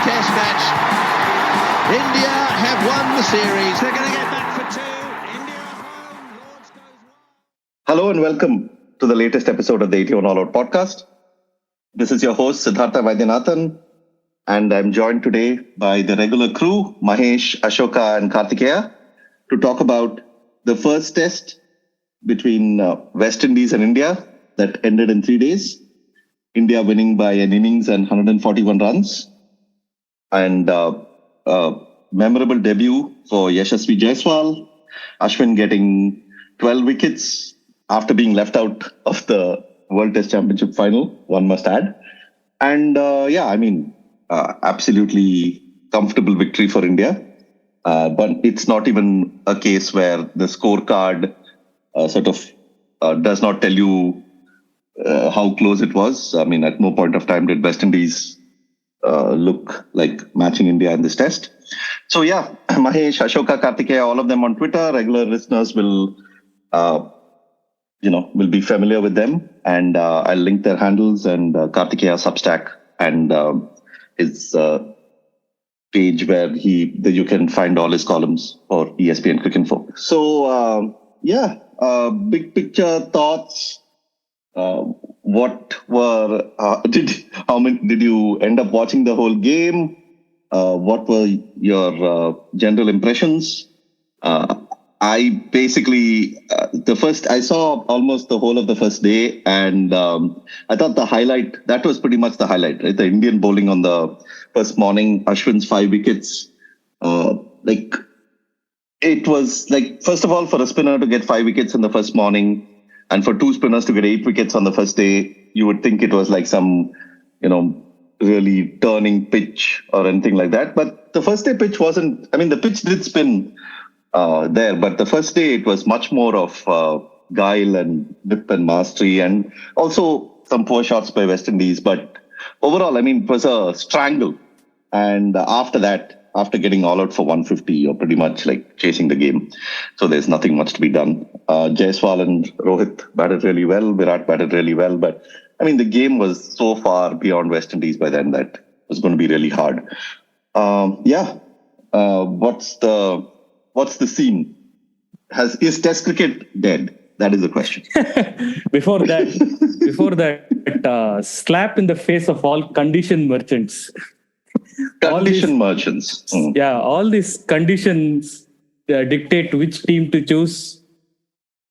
test match. India have won the series. They're going to get back for two. India home. Lords goes one. Hello and welcome to the latest episode of the 81 All Out podcast. This is your host, Siddhartha Vaidyanathan, and I'm joined today by the regular crew, Mahesh, Ashoka and Kartikeya, to talk about the first test between West Indies and India that ended in 3 days. India winning by an innings and 141 runs. And memorable debut for Yashasvi Jaiswal. Ashwin getting 12 wickets after being left out of the World Test Championship final, one must add. And absolutely comfortable victory for India. But it's not even a case where the scorecard does not tell you how close it was. I mean, at no point of time did West Indies look like matching India in this test. So yeah, Mahesh, Ashoka, Kartikeya, all of them on Twitter. Regular listeners will be familiar with them, and I'll link their handles and Kartikeya Substack and his page where you can find all his columns for ESPN Cricket Info. So big picture thoughts. Did you end up watching the whole game? What were your general impressions? I basically I saw almost the whole of the first day, and I thought that was pretty much the highlight, right? The Indian bowling on the first morning, Ashwin's 5 wickets. It was like, first of all, for a spinner to get 5 wickets in the first morning, and for 2 spinners to get 8 wickets on the first day, you would think it was like some, really turning pitch or anything like that. But the first day pitch wasn't. I mean, the pitch did spin there, but the first day it was much more of guile and whip and mastery, and also some poor shots by West Indies. But overall, I mean, it was a strangle. And after that, after getting all out for 150, you're pretty much like chasing the game. So there's nothing much to be done. Jaiswal and Rohit batted really well. Virat batted really well. But I mean, the game was so far beyond West Indies by then that it was going to be really hard. What's the scene? Is Test cricket dead? That is the question. Before that, slap in the face of all condition merchants. Merchants. Yeah, all these conditions dictate which team to choose.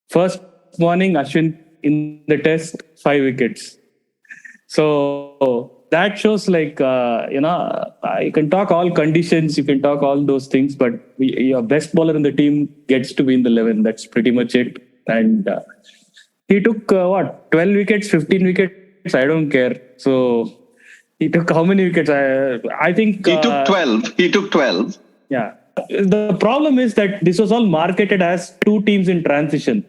First morning, Ashwin in the test, 5 wickets. So that shows you can talk all conditions, you can talk all those things, but your best bowler in the team gets to be in the 11. That's pretty much it. And he took 12 wickets, 15 wickets, I don't care. So he took how many wickets? I think he took 12. He took 12. Yeah. The problem is that this was all marketed as 2 teams in transition.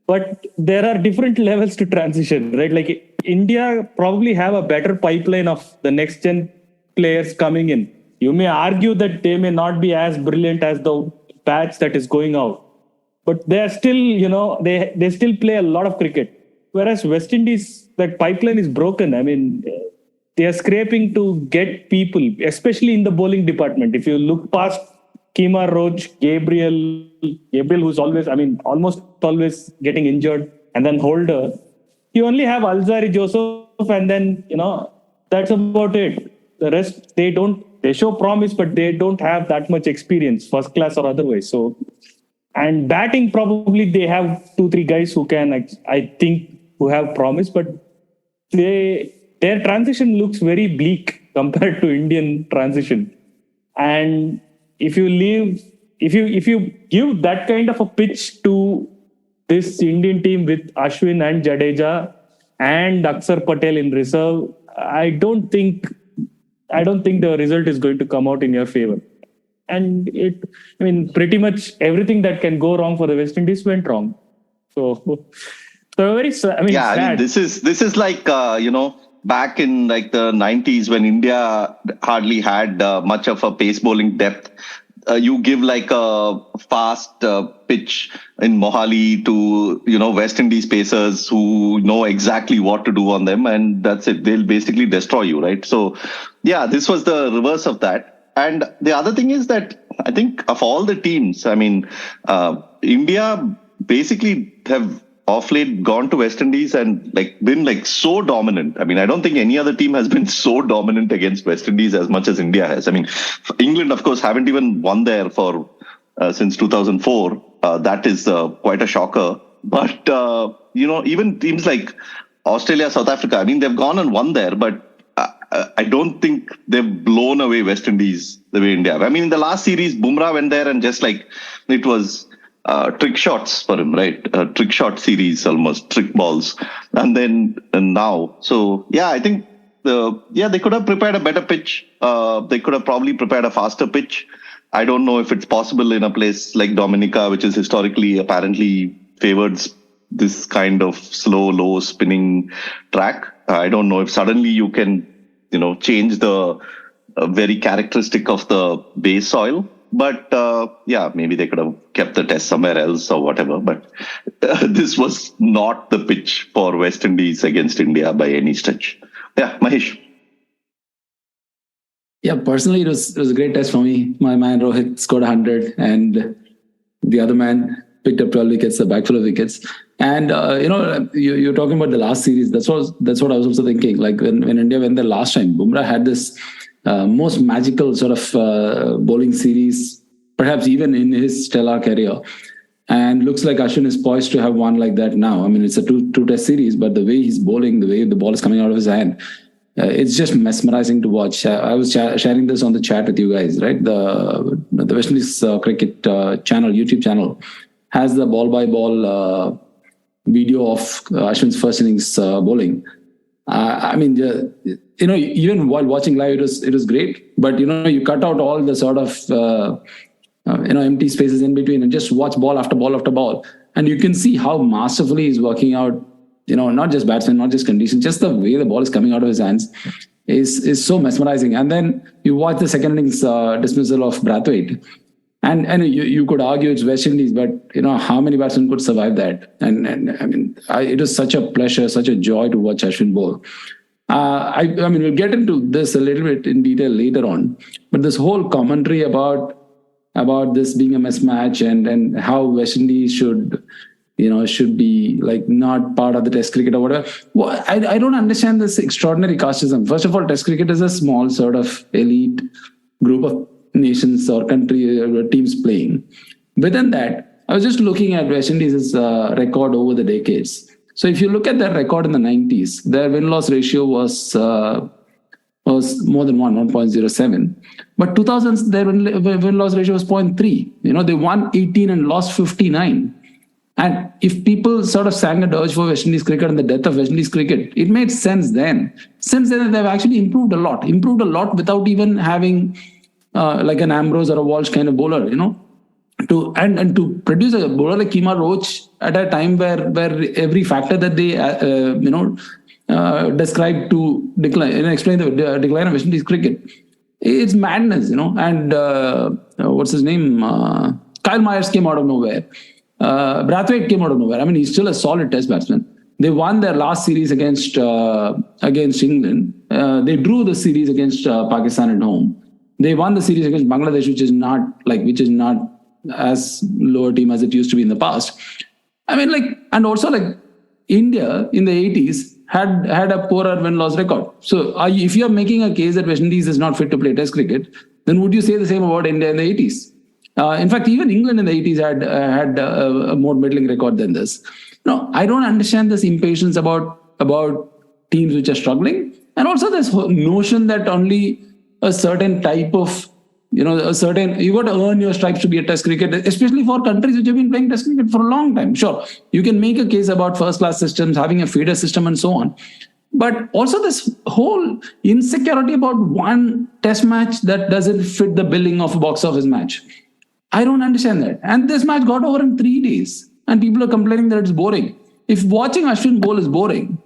But there are different levels to transition, right? Like India probably have a better pipeline of the next gen players coming in. You may argue that they may not be as brilliant as the batch that is going out. But they are still, they still play a lot of cricket. Whereas West Indies, that pipeline is broken. I mean, they are scraping to get people, especially in the bowling department. If you look past Kemar Roach, Gabriel, who's always, almost always getting injured, and then Holder, you only have Alzari Joseph, and then, that's about it. The rest, they show promise, but they don't have that much experience, first class or otherwise. So, and batting, probably they have 2-3 guys who can, who have promise, but their transition looks very bleak compared to Indian transition. And if you give that kind of a pitch to this Indian team with Ashwin and Jadeja and Akshar Patel in reserve, I don't think the result is going to come out in your favor. And pretty much everything that can go wrong for the West Indies went wrong. So very, sad. This is like, back in like the 90s when India hardly had much of a pace bowling depth. you give like a fast pitch in Mohali to, West Indies pacers who know exactly what to do on them, and that's it. They'll basically destroy you, right? So, yeah, this was the reverse of that. And the other thing is that I think of all the teams, I mean, India basically have off late gone to West Indies and been so dominant. I mean, I don't think any other team has been so dominant against West Indies as much as India has. I mean, England, of course, haven't even won there for since 2004. That is quite a shocker. But, even teams like Australia, South Africa, I mean, they've gone and won there, but I don't think they've blown away West Indies the way India have. I mean, in the last series, Bumrah went there and just it was trick shots for him, right? Trick shot series, almost trick balls. And now. So, yeah, I think, they could have prepared a better pitch. They could have probably prepared a faster pitch. I don't know if it's possible in a place like Dominica, which is historically apparently favored this kind of slow, low spinning track. I don't know if suddenly you can, change the very characteristic of the base soil. But maybe they could have kept the test somewhere else or whatever. But this was not the pitch for West Indies against India by any stretch. Yeah, Mahesh. Yeah, personally, it was a great test for me. My man Rohit scored 100, and the other man picked up 12 wickets, a back full of wickets. And you're talking about the last series. That's what I was also thinking. Like when India went there last time, Bumrah had this most magical sort of bowling series, perhaps even in his stellar career. And looks like Ashwin is poised to have one like that now. I mean, it's a two-test series, but the way he's bowling, the way the ball is coming out of his hand, it's just mesmerizing to watch. I was sharing this on the chat with you guys, right? The West Indies cricket channel, YouTube channel, has the ball-by-ball video of Ashwin's first innings bowling. I mean, even while watching live, it was great. But you cut out all the sort of empty spaces in between and just watch ball after ball after ball, and you can see how masterfully he's working out. Not just batsman, not just conditions, just the way the ball is coming out of his hands is so mesmerizing. And then you watch the second innings dismissal of Brathwaite. And you could argue it's West Indies, but how many batsmen could survive that? And I mean, it was such a pleasure, such a joy to watch Ashwin bowl. I mean, we'll get into this a little bit in detail later on, but this whole commentary about this being a mismatch and how West Indies should be not part of the Test cricket or whatever. Well, I don't understand this extraordinary casteism. First of all, Test cricket is a small sort of elite group of nations or country or teams playing. Within that, I was just looking at West Indies' record over the decades. So if you look at their record in the 90s, their win-loss ratio was more than 1.07. But 2000s, their win-loss ratio was 0.3. They won 18 and lost 59. And if people sort of sang a dirge for West Indies cricket and the death of West Indies cricket, it made sense then. Since then, they've actually improved a lot without even having like an Ambrose or a Walsh kind of bowler, to produce a bowler like Kemar Roach at a time where every factor that they described to decline, explain the decline of West Indies cricket, it's madness, And what's his name? Kyle Myers came out of nowhere. Brathwaite came out of nowhere. I mean, he's still a solid Test batsman. They won their last series against England. They drew the series against Pakistan at home. They won the series against Bangladesh, which is not as lower team as it used to be in the past. I mean, and also India in the 80s had a poorer win-loss record. So if you're making a case that West Indies is not fit to play Test cricket, then would you say the same about India in the 80s? In fact, even England in the 80s had a more middling record than this. No, I don't understand this impatience about teams which are struggling, and also this whole notion that only a certain type of you got to earn your stripes to be a Test cricket, especially for countries which have been playing Test cricket for a long time. Sure, you can make a case about first-class systems, having a feeder system, and so on. But also this whole insecurity about one Test match that doesn't fit the billing of a box office match. I don't understand that. And this match got over in 3 days. And people are complaining that it's boring. If watching Ashwin bowl is boring,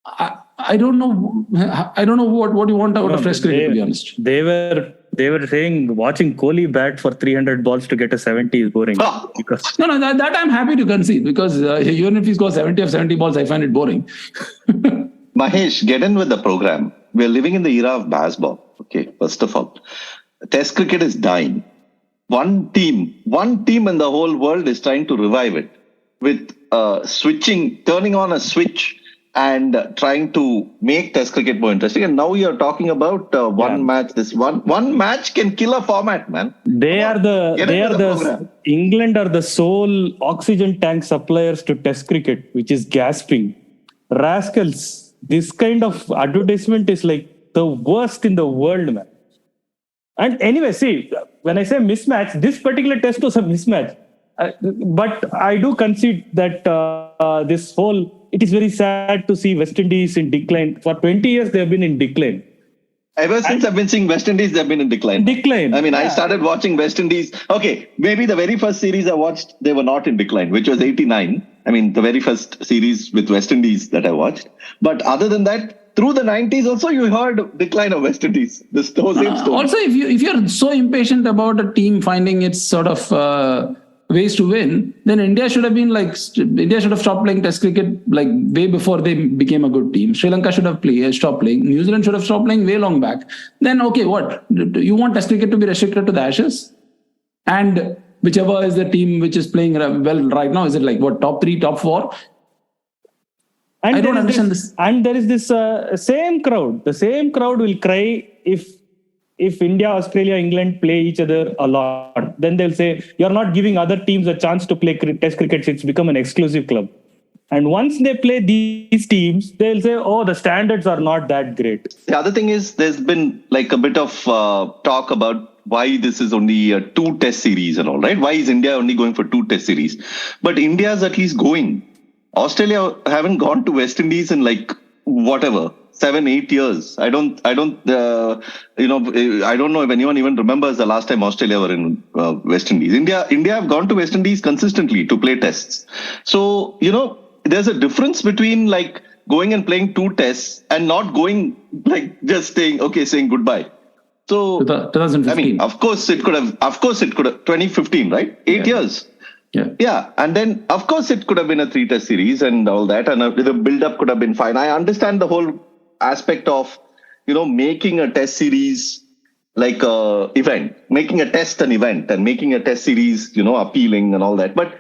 I don't know what you want out of Test cricket, to be honest. They were they were saying watching Kohli bat for 300 balls to get a 70 is boring. Because No, that I'm happy to concede because even if he scores 70 of 70 balls, I find it boring. Mahesh, get in with the program. We're living in the era of baseball. Okay, first of all, Test cricket is dying. One team in the whole world is trying to revive it with turning on a switch and trying to make Test cricket more interesting. And now you're talking about one match. This one match can kill a format, man. England are the sole oxygen tank suppliers to Test cricket, which is gasping. Rascals, this kind of advertisement is like the worst in the world, man. And anyway, see, when I say mismatch, this particular test was a mismatch. But I do concede that it is very sad to see West Indies in decline. For 20 years, they have been in decline. Ever since I've been seeing West Indies, they've been in decline. I mean, I started watching West Indies. Okay, maybe the very first series I watched, they were not in decline, which was 89. I mean, the very first series with West Indies that I watched. But other than that, through the 90s also, you heard decline of West Indies. The same story. Also, if you're so impatient about a team finding its sort of ways to win, then India should have stopped playing Test cricket like way before they became a good team. Sri Lanka should have stopped playing. New Zealand should have stopped playing way long back. Then okay, what? You want Test cricket to be restricted to the Ashes? And whichever is the team which is playing well right now, is it like what, top 3, top 4? And I don't understand this. And there is this same crowd. The same crowd will cry if India, Australia, England play each other a lot. Then they'll say, you're not giving other teams a chance to play Test cricket. It's become an exclusive club. And once they play these teams, they'll say, oh, the standards are not that great. The other thing is there's been like a bit of talk about why this is only a 2 test series and all, right? Why is India only going for 2 test series? But India's at least going. Australia haven't gone to West Indies in like whatever 7-8 years. I don't know if anyone even remembers the last time Australia were in West Indies. India have gone to West Indies consistently to play tests. So there's a difference between like going and playing 2 tests and not going like just saying goodbye. So 2015. I mean, of course it could have 2015, right? 8 years. Yeah. And then, of course, it could have been a 3 test series and all that. And the build-up could have been fine. I understand the whole aspect of, making a test series like a event, making a test an event and making a test series, appealing and all that. But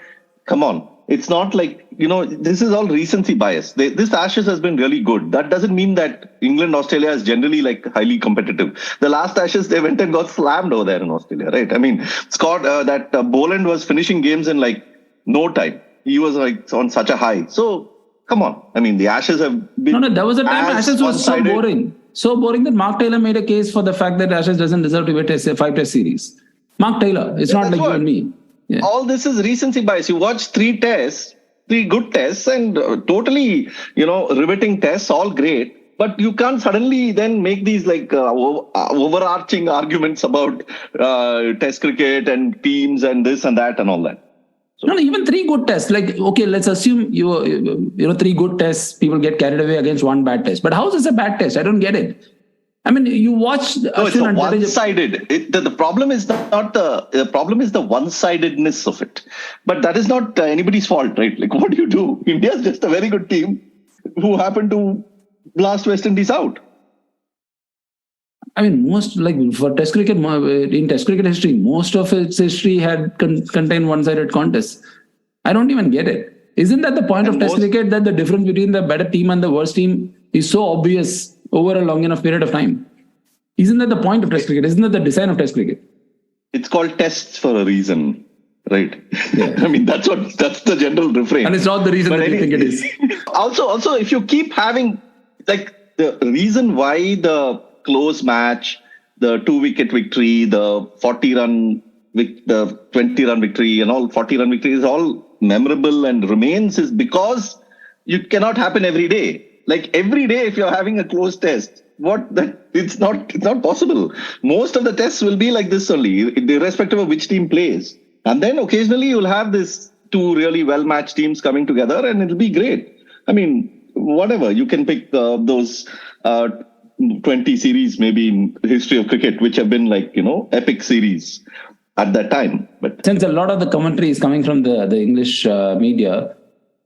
come on, it's not like, this is all recency bias. This Ashes has been really good. That doesn't mean that England, Australia is generally like highly competitive. The last Ashes, they went and got slammed over there in Australia, right? I mean, Boland was finishing games in like no time. He was like on such a high. So come on. I mean, the Ashes have been. No, there was a time Ashes was so boring. So boring that Mark Taylor made a case for the fact that Ashes doesn't deserve to be a 5 test series. Mark Taylor. It's not like you and me. Yeah. All this is recency bias. You watch 3 good tests and totally, riveting tests, all great. But you can't suddenly then make these like overarching arguments about test cricket and teams and this and that and all that. So, no, even 3 good tests. Like, okay, let's assume you 3 good tests, people get carried away against 1 bad test. But how is this a bad test? I don't get it. I mean, you watch. No, it's one-sided. The problem is the problem is the one-sidedness of it. But that is not anybody's fault, right? Like, what do? India's just a very good team who happened to blast West Indies out. I mean, most like for Test cricket in Test cricket history, most of its history had contained one-sided contests. I don't even get it. Isn't that the point of Test cricket, that the difference between the better team and the worst team is so obvious over a long enough period of time? Isn't that the point of Test cricket? Isn't that the design of Test cricket? It's called tests for a reason, right? Yeah. I mean, that's the general refrain. And it's not the reason that you think it is. Also, if you keep having like the reason why the close match, the 2-wicket victory, the 40-run, the 20-run victory, and all 40-run victory is all memorable and remains is because it cannot happen every day. Like every day, if you're having a close test, it's not possible. Most of the tests will be like this only, irrespective of which team plays. And then occasionally you'll have this 2 really well-matched teams coming together, and it'll be great. I mean, whatever, you can pick those 20 series maybe in the history of cricket, which have been like, epic series at that time. But since a lot of the commentary is coming from the English media,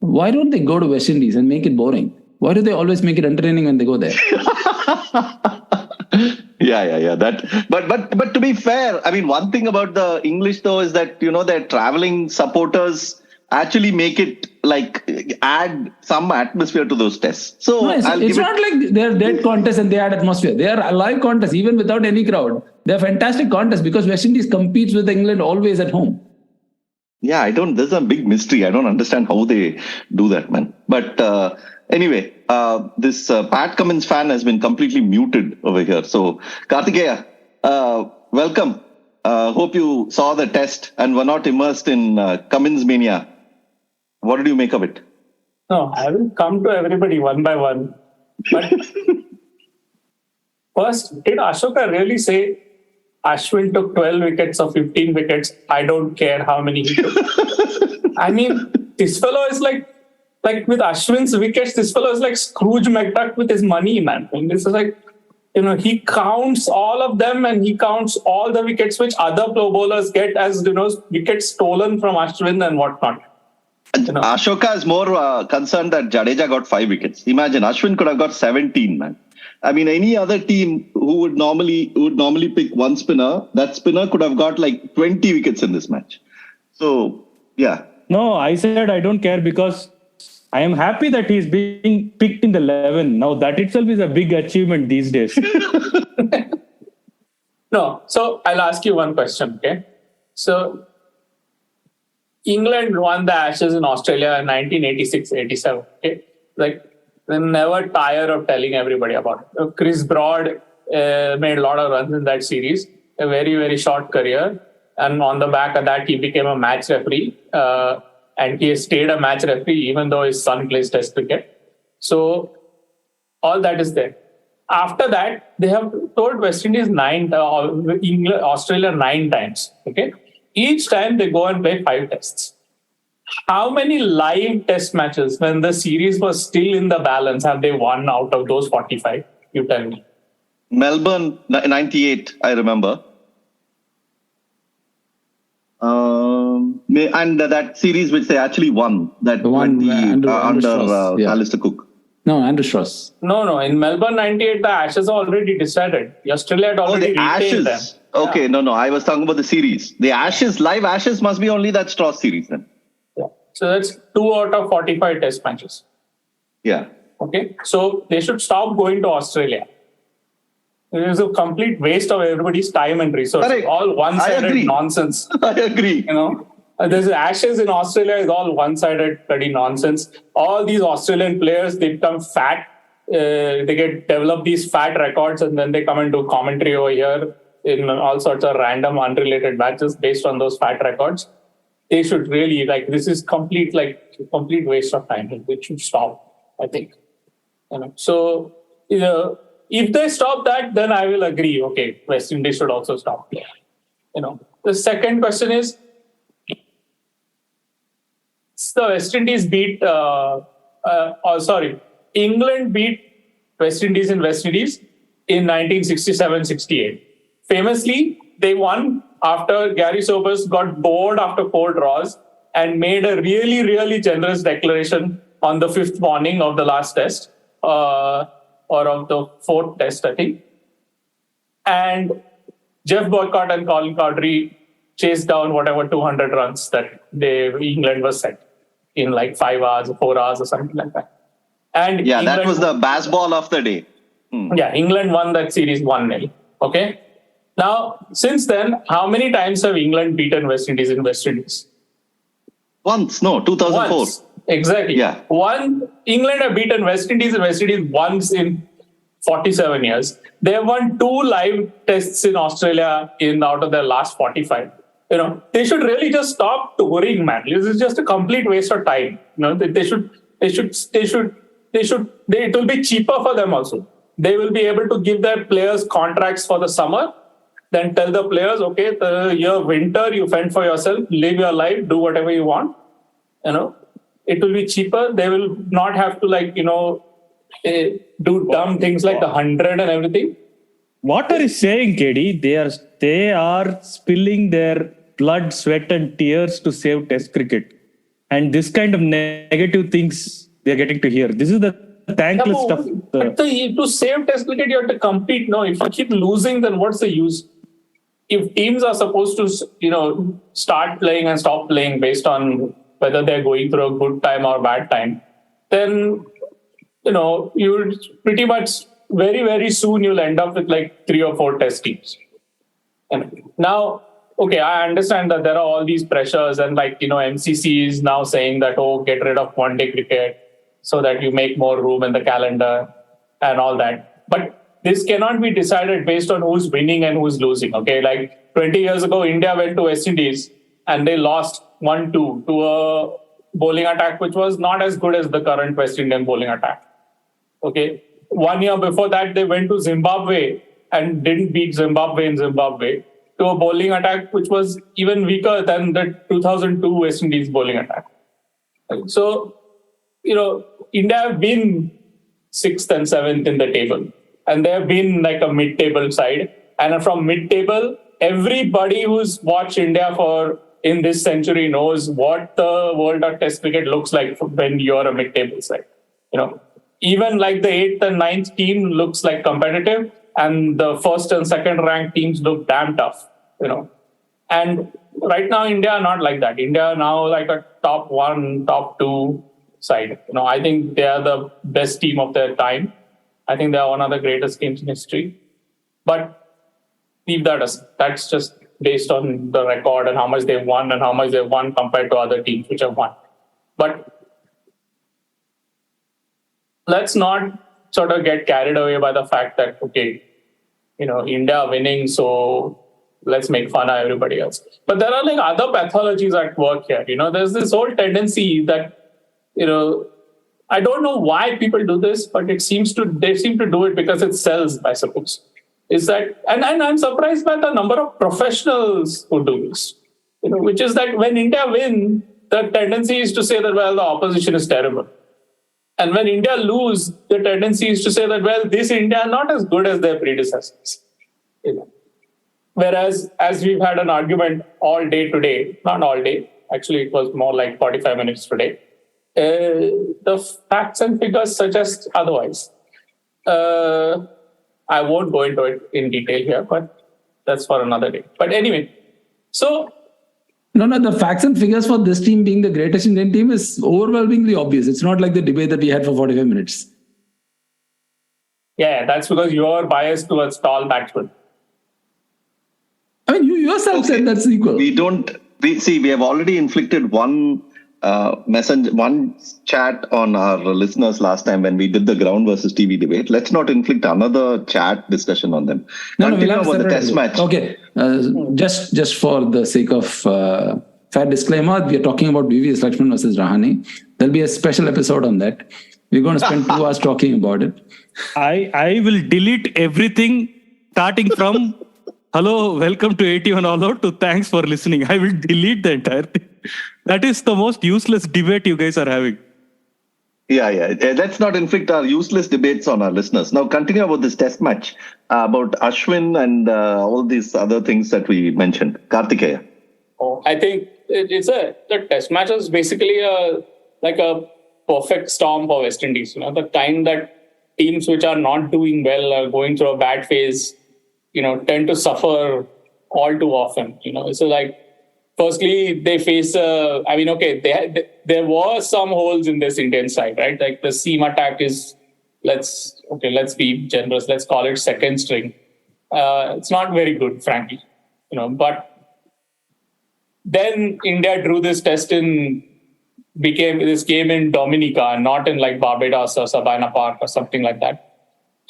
why don't they go to West Indies and make it boring? Why do they always make it entertaining when they go there? Yeah. But to be fair, I mean, one thing about the English though is that, their traveling supporters actually make it add some atmosphere to those tests. So no, it's not like they're dead contests and they add atmosphere. They are a live contest, even without any crowd. They're fantastic contests because West Indies competes with England always at home. Yeah, there's a big mystery. I don't understand how they do that, man. But anyway, this Pat Cummins fan has been completely muted over here. So, Kartikeya, welcome. Hope you saw the test and were not immersed in Cummins mania. What did you make of it? No, I will come to everybody one by one. But first, did Ashoka really say Ashwin took 12 wickets or 15 wickets? I don't care how many he took. I mean, this fellow is like with Ashwin's wickets, this fellow is like Scrooge McDuck with his money, man. And this is like, he counts all of them and he counts all the wickets which other bowlers get as, wickets stolen from Ashwin and whatnot. Ashoka is more concerned that Jadeja got 5 wickets. Imagine Ashwin could have got 17, man. I mean, any other team who would normally pick one spinner, that spinner could have got like 20 wickets in this match. So, yeah. No, I said I don't care because I am happy that he's being picked in the 11. Now that itself is a big achievement these days. No, so I'll ask you one question, okay? So England won the Ashes in Australia in 1986-87, okay? They never tire of telling everybody about it. Chris Broad made a lot of runs in that series, a very, very short career. And on the back of that, he became a match referee. And he stayed a match referee even though his son plays test cricket. So all that is there. After that, they have told West Indies Australia 9 times. Okay, each time they go and play 5 tests. How many live test matches when the series was still in the balance have they won out of those 45? You tell me. Melbourne 98, I remember. And that series which they actually won, that the one under Alistair Cook. No, Andrew Strauss. No. In Melbourne 98, the Ashes are already decided. Australia had already retained them. Okay, yeah. No. I was talking about the series. The Ashes, live Ashes must be only that Strauss series then. Yeah. So that's 2 out of 45 test matches. Yeah. Okay. So they should stop going to Australia. It is a complete waste of everybody's time and resources. Correct. All one-sided nonsense. I agree. There's Ashes in Australia is all one-sided bloody nonsense. All these Australian players, they become fat. They develop these fat records and then they come and do commentary over here in all sorts of random unrelated matches based on those fat records. They should really, this is complete waste of time. It should stop, I think. So, if they stop that, then I will agree. Okay, West Indies should also stop. The second question is, the West Indies England beat West Indies in West Indies in 1967-68. Famously, they won after Gary Sobers got bored after 4 draws and made a really, really generous declaration on the 5th morning of the last test, or of the 4th test, I think. And Jeff Boycott and Colin Cowdrey chased down whatever 200 runs that England was set in 5 hours or 4 hours or something like that. And yeah, England, that was the baseball of the day. Yeah, England won that series 1-0. Okay. Now, since then, how many times have England beaten West Indies in West Indies? Once, no, 2004. Once. Exactly. Yeah. England have beaten West Indies and West Indies once in 47 years. They have won 2 live tests in Australia out of their last 45. They should really just stop touring, man. This is just a complete waste of time. It will be cheaper for them also. They will be able to give their players contracts for the summer, then tell the players, okay, your winter, you fend for yourself, live your life, do whatever you want. It will be cheaper. They will not have to do dumb things like the 100 and everything. What are you saying, KD? They are spilling their blood, sweat, and tears to save Test cricket, and this kind of negative things they are getting to hear. This is the thankless stuff. But to save Test cricket, you have to compete. No, if you keep losing, then what's the use? If teams are supposed to, start playing and stop playing based on whether they're going through a good time or bad time, then you would pretty much very, very soon you'll end up with like 3 or 4 Test teams. And now, okay, I understand that there are all these pressures, and MCC is now saying that, get rid of one-day cricket so that you make more room in the calendar and all that. But this cannot be decided based on who's winning and who's losing. Okay, like 20 years ago, India went to West Indies and they lost 1-2 to a bowling attack which was not as good as the current West Indian bowling attack. Okay, 1 year before that, they went to Zimbabwe and didn't beat Zimbabwe in Zimbabwe, to a bowling attack which was even weaker than the 2002 West Indies bowling attack. So, India have been 6th and 7th in the table, and they have been like a mid-table side. And from mid-table, everybody who's watched India in this century knows what the World Test cricket looks like when you're a mid-table side. Even like the 8th and 9th team looks like competitive, and the 1st and 2nd ranked teams look damn tough, And right now, India are not like that. India are now like a top 1, top 2 side. I think they are the best team of their time. I think they are one of the greatest teams in history. But leave that aside. That's just based on the record and how much they've won and how much they've won compared to other teams which have won. But let's not sort of get carried away by the fact that, okay, India winning, so let's make fun of everybody else. But there are like other pathologies at work here. There's this whole tendency that, I don't know why people do this, but they seem to do it because it sells, I suppose. Is that, and I'm surprised by the number of professionals who do this, which is that when India win, the tendency is to say that, well, the opposition is terrible. And when India lose, the tendency is to say that, well, this India are not as good as their predecessors. Whereas, as we've had an argument all day today, not all day, actually it was more like 45 minutes today, the facts and figures suggest otherwise. I won't go into it in detail here, but that's for another day. But anyway, so... No, the facts and figures for this team being the greatest Indian team is overwhelmingly obvious. It's not like the debate that we had for 45 minutes. Yeah, that's because you're biased towards tall batsmen. I mean, you yourself said that's equal. We have already inflicted one chat on our listeners last time when we did the ground versus TV debate. Let's not inflict another chat discussion on them. Continue about the test match. Okay, just for the sake of fair disclaimer, we are talking about VVS Lakshman versus Rahane. There'll be a special episode on that. We're going to spend 2 hours talking about it. I will delete everything starting from hello, welcome to 81 All Out to thanks for listening. I will delete the entire thing. That is the most useless debate you guys are having. Yeah. Let's not inflict our useless debates on our listeners. Now, continue about this test match, about Ashwin and all these other things that we mentioned. Kartikeya. I think the test match is basically a perfect storm for West Indies. The kind that teams which are not doing well or going through a bad phase, tend to suffer all too often. So like, firstly, they face, there were some holes in this Indian side, right? Like the seam attack is, let's be generous, let's call it second string. It's not very good, frankly, but then India drew this test became this game in Dominica, not in like Barbados or Sabina Park or something like that.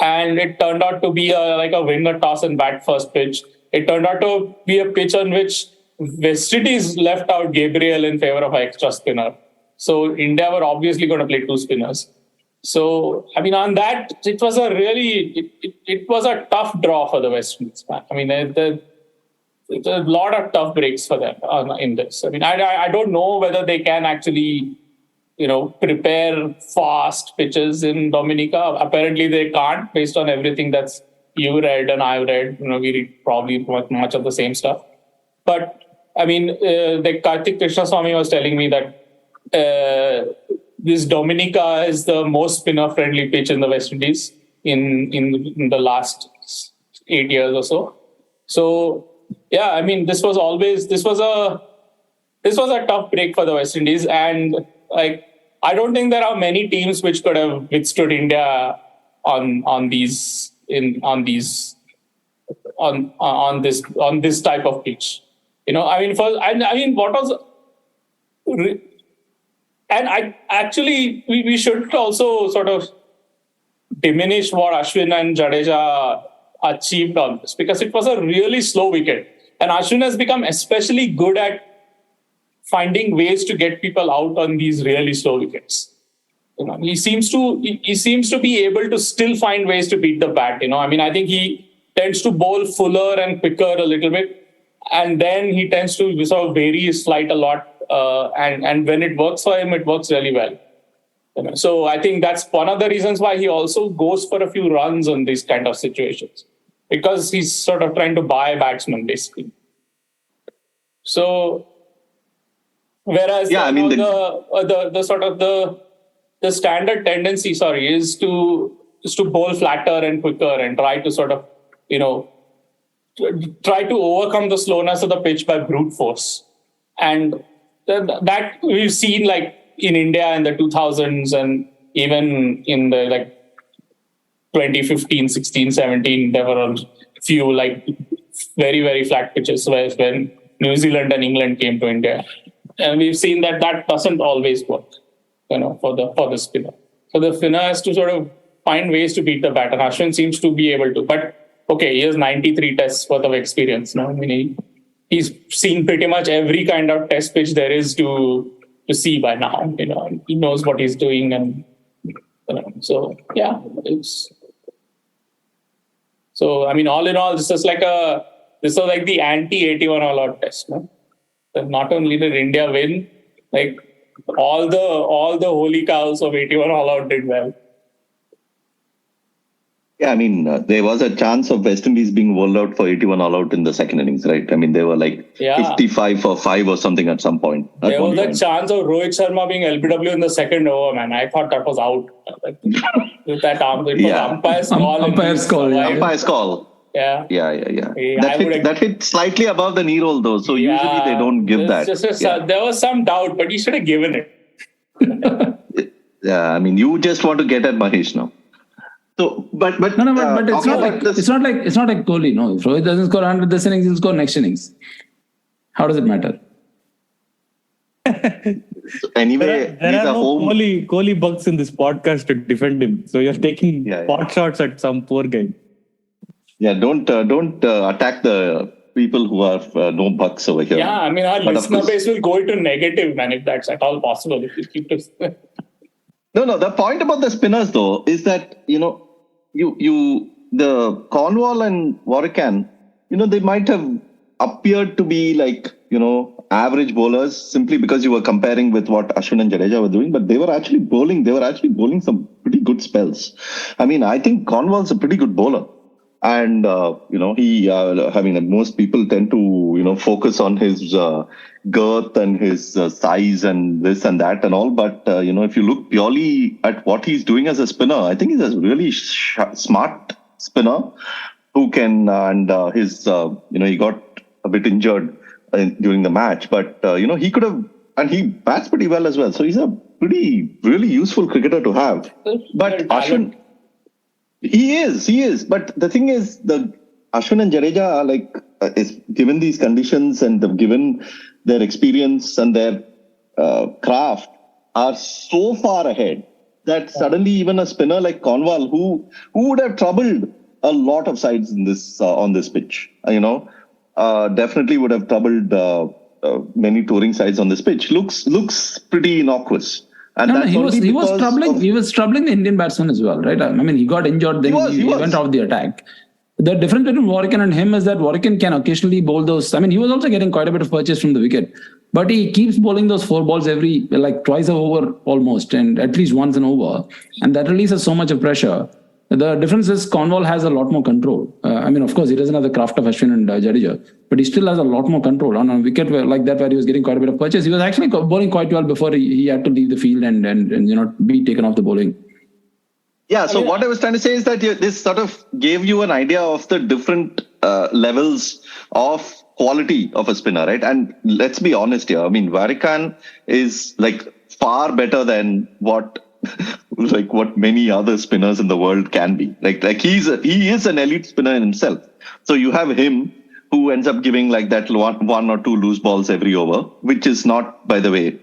And it turned out to be a winger toss and bat first pitch. It turned out to be a pitch on which West Indies left out Gabriel in favor of an extra spinner. So India were obviously going to play 2 spinners. So, on that, it was it was a tough draw for the West Indies. It's a lot of tough breaks for them in this. I don't know whether they can actually prepare fast pitches in Dominica. Apparently they can't, based on everything that's you read and I've read. We read probably much of the same stuff. But I mean, the Karthik Krishnaswamy was telling me that this Dominica is the most spinner-friendly pitch in the West Indies in the last 8 years or so. So yeah, I mean, this was a tough break for the West Indies, and I don't think there are many teams which could have withstood India on this type of pitch. What was, and I actually we should also sort of diminish what Ashwin and Jadeja achieved on this, because it was a really slow wicket, and Ashwin has become especially good at finding ways to get people out on these really slow wickets. He seems to be able to still find ways to beat the bat. I think he tends to bowl fuller and quicker a little bit, and then he tends to sort of vary his flight a lot. And when it works for him, it works really well. So I think that's one of the reasons why he also goes for a few runs on these kind of situations, because he's sort of trying to buy batsmen basically. So whereas the standard tendency, is to bowl flatter and quicker and try to sort of try to overcome the slowness of the pitch by brute force. And that we've seen in India in the 2000s, and even in the 2015, 16, 17, there were a few very, very flat pitches when New Zealand and England came to India. And we've seen that doesn't always work, for the spinner. So the spinner has to sort of find ways to beat the bat, and Ashwin seems to be able to. But okay, he has 93 tests worth of experience now. He's seen pretty much every kind of test pitch there is to see by now. He knows what he's doing, and so yeah, all in all, this was like the anti-81 all-out test. No? Not only did India win, all the holy cows of 81 all-out did well. Yeah, there was a chance of West Indies being bowled out for 81 all-out in the second innings, right? They were 55 for 5 or something at some point. There was a chance of Rohit Sharma being LBW in the second over, man. I thought that was out. With that arm, it was umpire's call. Umpire's call. Yeah. That hit slightly above the knee roll, though. So usually they don't give that. There was some doubt, but he should have given it. Yeah, you just want to get at Mahesh now. So, but it's not like Kohli. No, if Rohit doesn't score 100 this innings, he'll score next innings. How does it matter? Anyway, there are no Kohli bucks in this podcast to defend him. So you're taking pot shots at some poor guy. Yeah, don't attack the people who have no bucks over here. Yeah, our listener base will go into negative, man, if that's at all possible. If you keep this. No. The point about the spinners, though, is that the Cornwall and Warwican, they might have appeared to be average bowlers simply because you were comparing with what Ashwin and Jadeja were doing, but they were actually bowling some pretty good spells. I think Cornwall's a pretty good bowler. And, most people tend to, focus on his girth and his size and this and that and all. But, if you look purely at what he's doing as a spinner, I think he's a really smart spinner who can, he got a bit injured during the match, but, he could have, and he bats pretty well as well. So he's a really useful cricketer to have. But Ashwin... He is. But the thing is, the Ashwin and Jadeja is given these conditions and given their experience and their craft are so far ahead that suddenly even a spinner like Cornwall, who would have troubled a lot of sides in this on this pitch, definitely would have troubled many touring sides on this pitch. Looks pretty innocuous. And he was troubling the Indian batsman as well, right? He got injured, then he went off the attack. The difference between Warwicken and him is that Warwicken can occasionally bowl those. I mean, he was also getting quite a bit of purchase from the wicket, but he keeps bowling those 4 balls twice over almost, and at least once an over, and that releases so much of pressure. The difference is Cornwall has a lot more control. I mean, of course, he doesn't have the craft of Ashwin and Jadeja, but he still has a lot more control on a wicket like that where he was getting quite a bit of purchase. He was actually bowling quite well before he had to leave the field and be taken off the bowling. Yeah, so what I was trying to say is that this sort of gave you an idea of the different levels of quality of a spinner, right? And let's be honest here. I mean, Warwicken is far better than what many other spinners in the world can be. He is an elite spinner in himself. So you have him who ends up giving that one or two loose balls every over, which is not, by the way,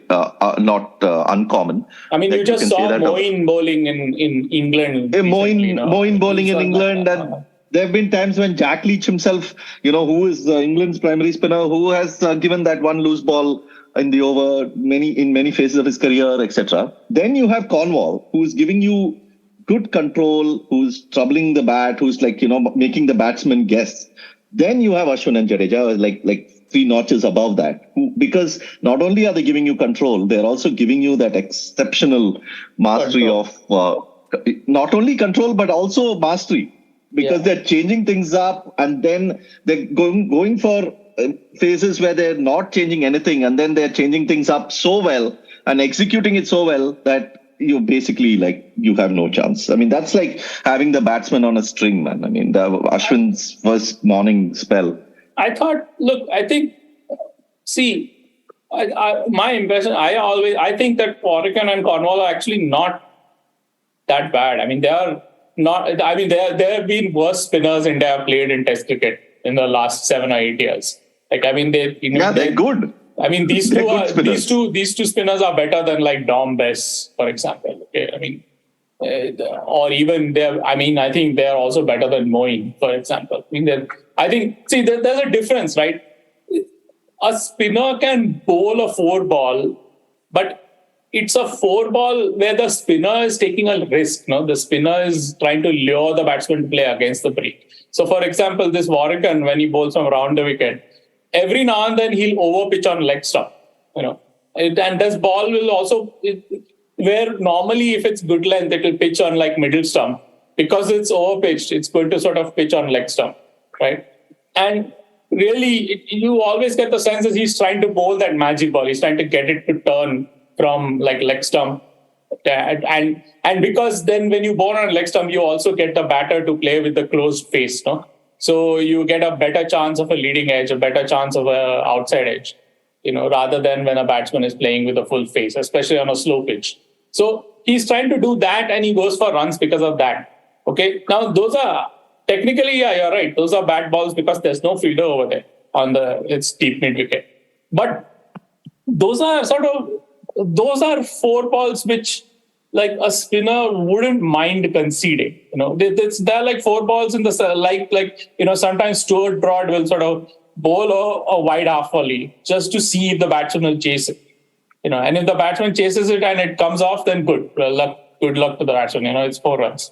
not uncommon. I mean, you just saw Moeen bowling in England. Moeen bowling in England, and there have been times when Jack Leach himself, who is England's primary spinner, who has given that one loose ball in the over in many phases of his career, etc. Then you have Cornwall, who's giving you good control, who's troubling the bat, who's making the batsman guess. Then you have Ashwin and Jadeja, like 3 notches above that, because not only are they giving you control, they're also giving you that exceptional mastery of not only control but also mastery, because they're changing things up, and then they're going for phases where they're not changing anything, and then they're changing things up so well and executing it so well that you basically you have no chance. I mean, that's like having the batsman on a string, man. I mean, Ashwin's first morning spell. My impression, I think that Warwicken and Cornwall are actually not that bad. I mean, they are not. I mean, there have been worse spinners India have played in Test cricket in the last 7 or 8 years. They're good. I mean, these two spinners are better than Dom Bess, for example. Okay, I mean, or even I think they are also better than Moeen, for example. There's a difference, right? A spinner can bowl a 4-ball, but it's a 4-ball where the spinner is taking a risk. No, the spinner is trying to lure the batsman to play against the break. So, for example, this Warwicken, when he bowls from around the wicket, every now and then he'll overpitch on leg stump, and this ball will also, where normally if it's good length, it will pitch on middle stump. Because it's overpitched, it's going to sort of pitch on leg stump, right? And really, you always get the sense that he's trying to bowl that magic ball. He's trying to get it to turn from leg stump. And because then when you bowl on leg stump, you also get the batter to play with the closed face, no? So you get a better chance of a leading edge, a better chance of a outside edge, rather than when a batsman is playing with a full face, especially on a slow pitch. So he's trying to do that, and he goes for runs because of that. Okay. Now those are technically, you're right. Those are bad balls because there's no fielder over there it's deep mid wicket. But those are 4 balls which a spinner wouldn't mind conceding. They're like 4 balls in the sometimes Stuart Broad will sort of bowl a wide half volley just to see if the batsman will chase it. And if the batsman chases it and it comes off, then good luck to the batsman. It's 4 runs.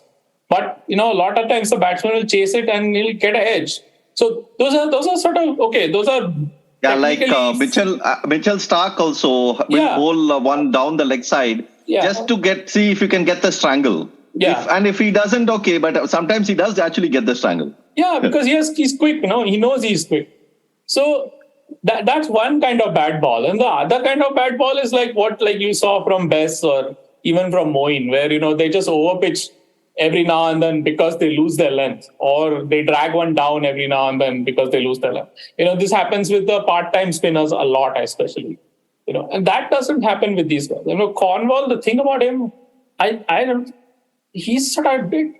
But a lot of times the batsman will chase it and he'll get an edge. So those are sort of okay. Those are Mitchell Stark also will bowl one down the leg side. Just to see if you can get the strangle. If he doesn't, okay, but sometimes he does actually get the strangle. Yeah, because he's quick, he knows he's quick. So that's one kind of bad ball. And the other kind of bad ball is what you saw from Bess or even from Moeen, where, they just overpitch every now and then because they lose their length, or they drag one down every now and then because they lose their length. This happens with the part-time spinners a lot, especially. And that doesn't happen with these guys. Cornwall, the thing about him, he's sort of big.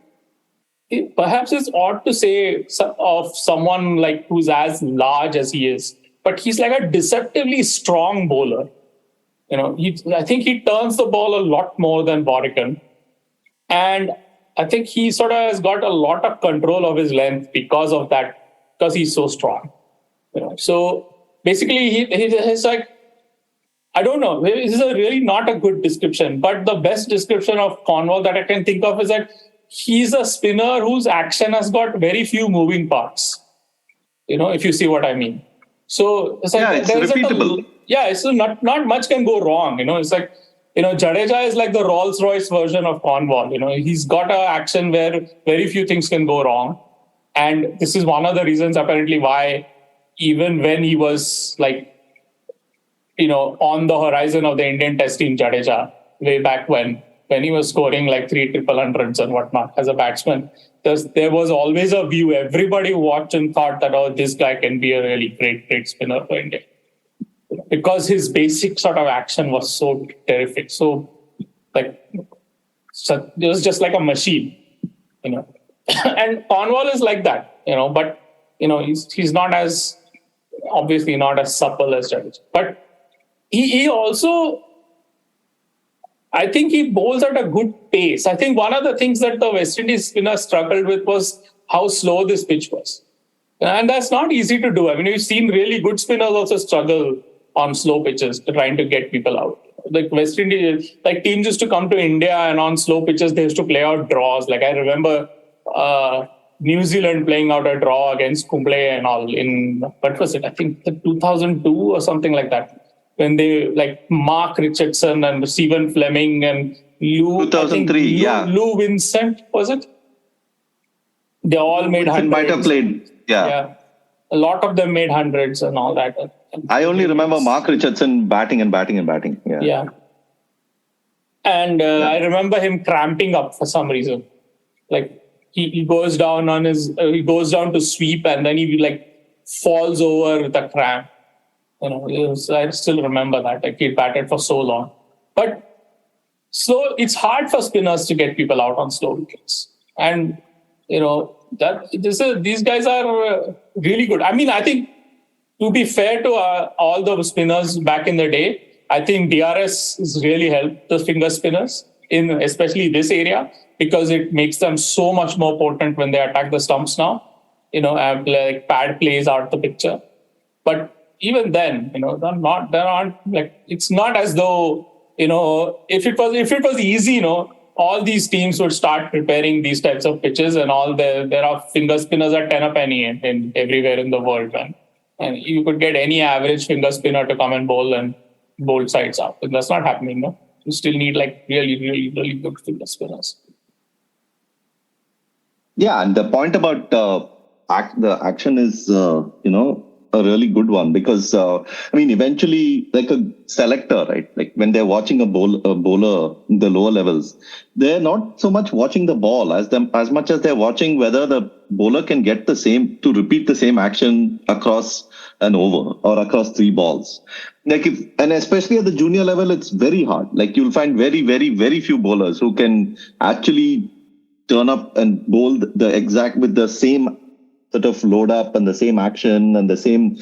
Perhaps it's odd to say of someone who's as large as he is, but he's a deceptively strong bowler. I think he turns the ball a lot more than Warwicken. And I think he sort of has got a lot of control of his length because of that, because he's so strong. So basically, he's I don't know. This is really not a good description, but the best description of Cornwall that I can think of is that he's a spinner whose action has got very few moving parts. If you see what I mean. So it's like it's repeatable. So not much can go wrong. It's like, Jadeja is like the Rolls Royce version of Cornwall. He's got an action where very few things can go wrong. And this is one of the reasons apparently why even when he was like, on the horizon of the Indian test team, Jadeja, way back when he was scoring like 3 triple hundreds and whatnot as a batsman, there was always a view. Everybody watched and thought that, this guy can be a really great spinner for India. Because his basic sort of action was so terrific. So it was just like a machine, And Cornwall is like that, but, he's not as, obviously not as supple as Jadeja. But he also, I think he bowls at a good pace. I think one of the things that the West Indies spinner struggled with was how slow this pitch was. And that's not easy to do. I mean, we've seen really good spinners also struggle on slow pitches trying to get people out. Like West Indies, like teams used to come to India and on slow pitches, they used to play out draws. Like I remember New Zealand playing out a draw against Kumble and all in, what was it? I think 2002 or something like that. When they like Mark Richardson and Stephen Fleming and Lou 2003, Lou Vincent, was it? They all made hundreds. Might have played, yeah. A lot of them made hundreds and all that. I only remember Mark Richardson batting. Yeah. And I remember him cramping up for some reason. Like he goes down to sweep and then he like falls over with a cramp. I still remember that. Like he batted for so long. But it's hard for spinners to get people out on slow wickets. And, these guys are really good. I mean, I think to be fair to all the spinners back in the day, I think DRS has really helped the finger spinners in especially this area because it makes them so much more potent when they attack the stumps now. And like pad plays out the picture. But even then, it's not as though, if it was easy, all these teams would start preparing these types of pitches and there are finger spinners at 10 a penny in everywhere in the world, man. And you could get any average finger spinner to come and bowl sides up. And that's not happening, no? You still need like really, really, really good finger spinners. Yeah, and the point about the action is, a really good one because, eventually like a selector, right? Like when they're watching a bowler in the lower levels, they're not so much watching the ball as much as they're watching whether the bowler can get to repeat the same action across an over or across 3 balls. And especially at the junior level, it's very hard. Like you'll find very, very, very few bowlers who can actually turn up and bowl with the same sort of load up and the same action and the same,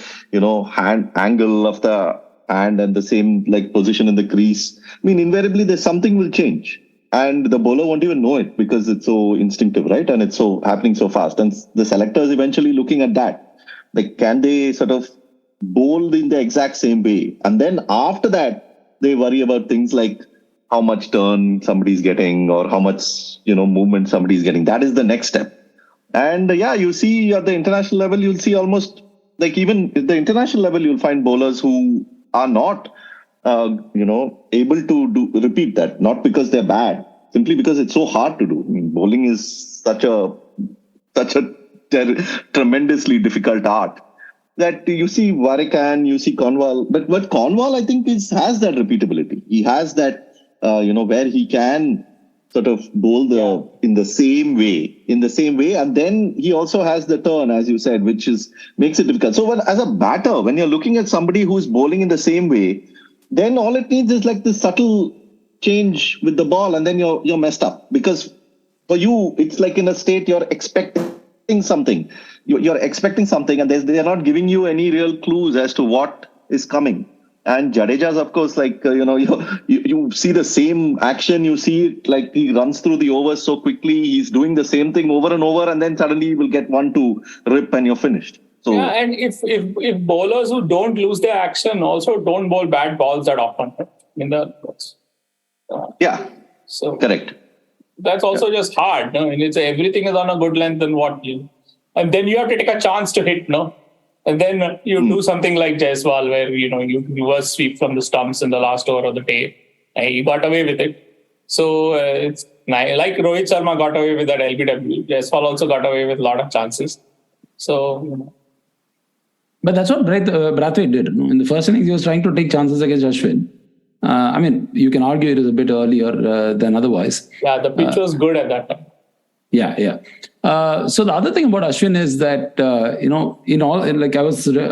hand angle of the hand and the same like position in the crease. Invariably there's something will change and the bowler won't even know it because it's so instinctive, right? And it's so happening so fast. And the selector is eventually looking at that. Like, can they sort of bowl in the exact same way? And then after that, they worry about things like how much turn somebody's getting or how much, movement somebody's getting. That is the next step. And you see at the international level, you'll see almost like even at the international level, you'll find bowlers who are not, able to repeat that, not because they're bad, simply because it's so hard to do. Bowling is such a tremendously difficult art that you see Warwick, you see Cornwall. But what Cornwall, I think, has that repeatability. He has that, where he can sort of bowl in the same way. And then he also has the turn, as you said, which makes it difficult. So as a batter, when you're looking at somebody who's bowling in the same way, then all it needs is like this subtle change with the ball and then you're messed up. Because for you, it's like in a state you're expecting something. You're expecting something and they're not giving you any real clues as to what is coming. And Jadeja's, of course, like, you see the same action. You see it like he runs through the overs so quickly. He's doing the same thing over and over. And then suddenly you will get one to rip and you're finished. So, and if bowlers who don't lose their action also don't bowl bad balls that often. So correct. that's also just hard. No? And it's everything is on a good length and and then you have to take a chance to hit, no? And then you do something like Jaiswal, where you reverse sweep from the stumps in the last over of the day. And he got away with it. So it's like Rohit Sharma got away with that LBW. Jaiswal also got away with a lot of chances. So, but that's what Brathwaite did. In the first innings, he was trying to take chances against Ashwin. I mean, you can argue it was a bit earlier than otherwise. Yeah, the pitch was good at that time. Yeah. So the other thing about Ashwin is that I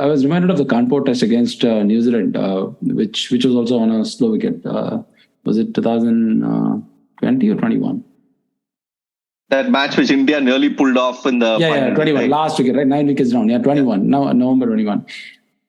was reminded of the Kanpur test against New Zealand, which was also on a slow wicket. Was it 2020 or 21? That match which India nearly pulled off in the final. 21, right? last wicket, right? 9 wickets down. 21. Now November 21.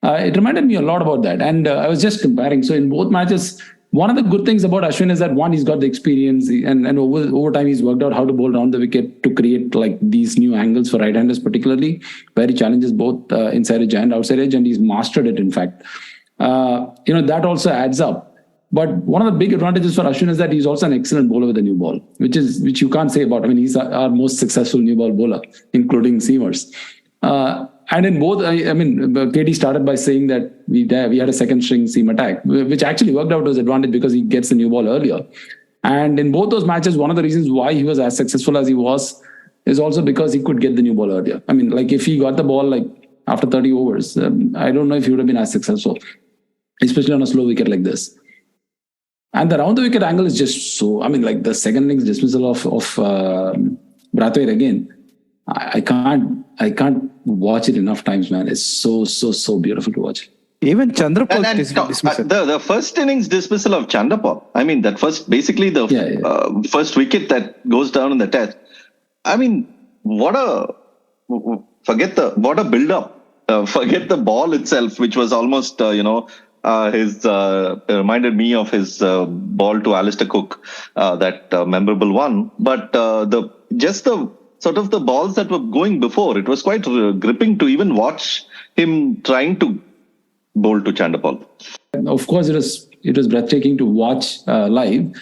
It reminded me a lot about that, and I was just comparing. So in both matches, one of the good things about Ashwin is that one, he's got the experience, and over time he's worked out how to bowl down the wicket to create like these new angles for right-handers, particularly where he challenges both inside edge and outside edge, and he's mastered it. In fact, that also adds up. But one of the big advantages for Ashwin is that he's also an excellent bowler with a new ball, which you can't say about. I mean, he's our most successful new ball bowler, including seamers. And in both, KT started by saying that we had a second string seam attack, which actually worked out to his advantage because he gets the new ball earlier. And in both those matches, one of the reasons why he was as successful as he was is also because he could get the new ball earlier. I mean, like if he got the ball like after 30 overs, I don't know if he would have been as successful, especially on a slow wicket like this. And the round the wicket angle is just so, like the second innings dismissal of Brathwaite again. I can't watch it enough times, man. It's so beautiful to watch. Even Chandrapal dismissal. The first innings dismissal of Chandrapal. I mean, that first wicket that goes down in the test. I mean, what a build-up. Forget the ball itself, which was almost, reminded me of his ball to Alistair Cook, that memorable one. But the sort of the balls that were going before, it was quite gripping to even watch him trying to bowl to Chandrapal. Of course, it was breathtaking to watch live.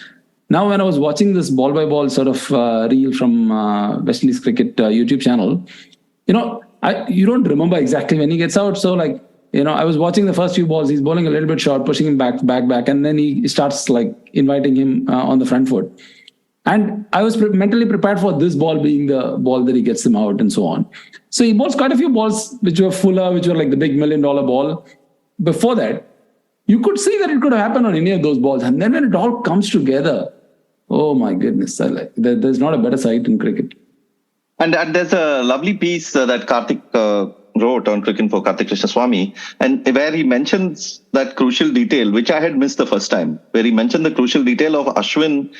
Now, when I was watching this ball by ball sort of reel from West Indies Cricket YouTube channel, you don't remember exactly when he gets out. So I was watching the first few balls. He's bowling a little bit short, pushing him back, and then he starts inviting him on the front foot. And I was mentally prepared for this ball being the ball that he gets him out and so on. So he bowls quite a few balls which were fuller, which were like the big $1 million ball. Before that, you could see that it could happen on any of those balls. And then when it all comes together, oh my goodness, there's not a better sight in cricket. And there's a lovely piece that Karthik wrote on Cricinfo, Karthik Krishnaswamy, and where he mentions that crucial detail, which I had missed the first time, where he mentioned the crucial detail of Ashwin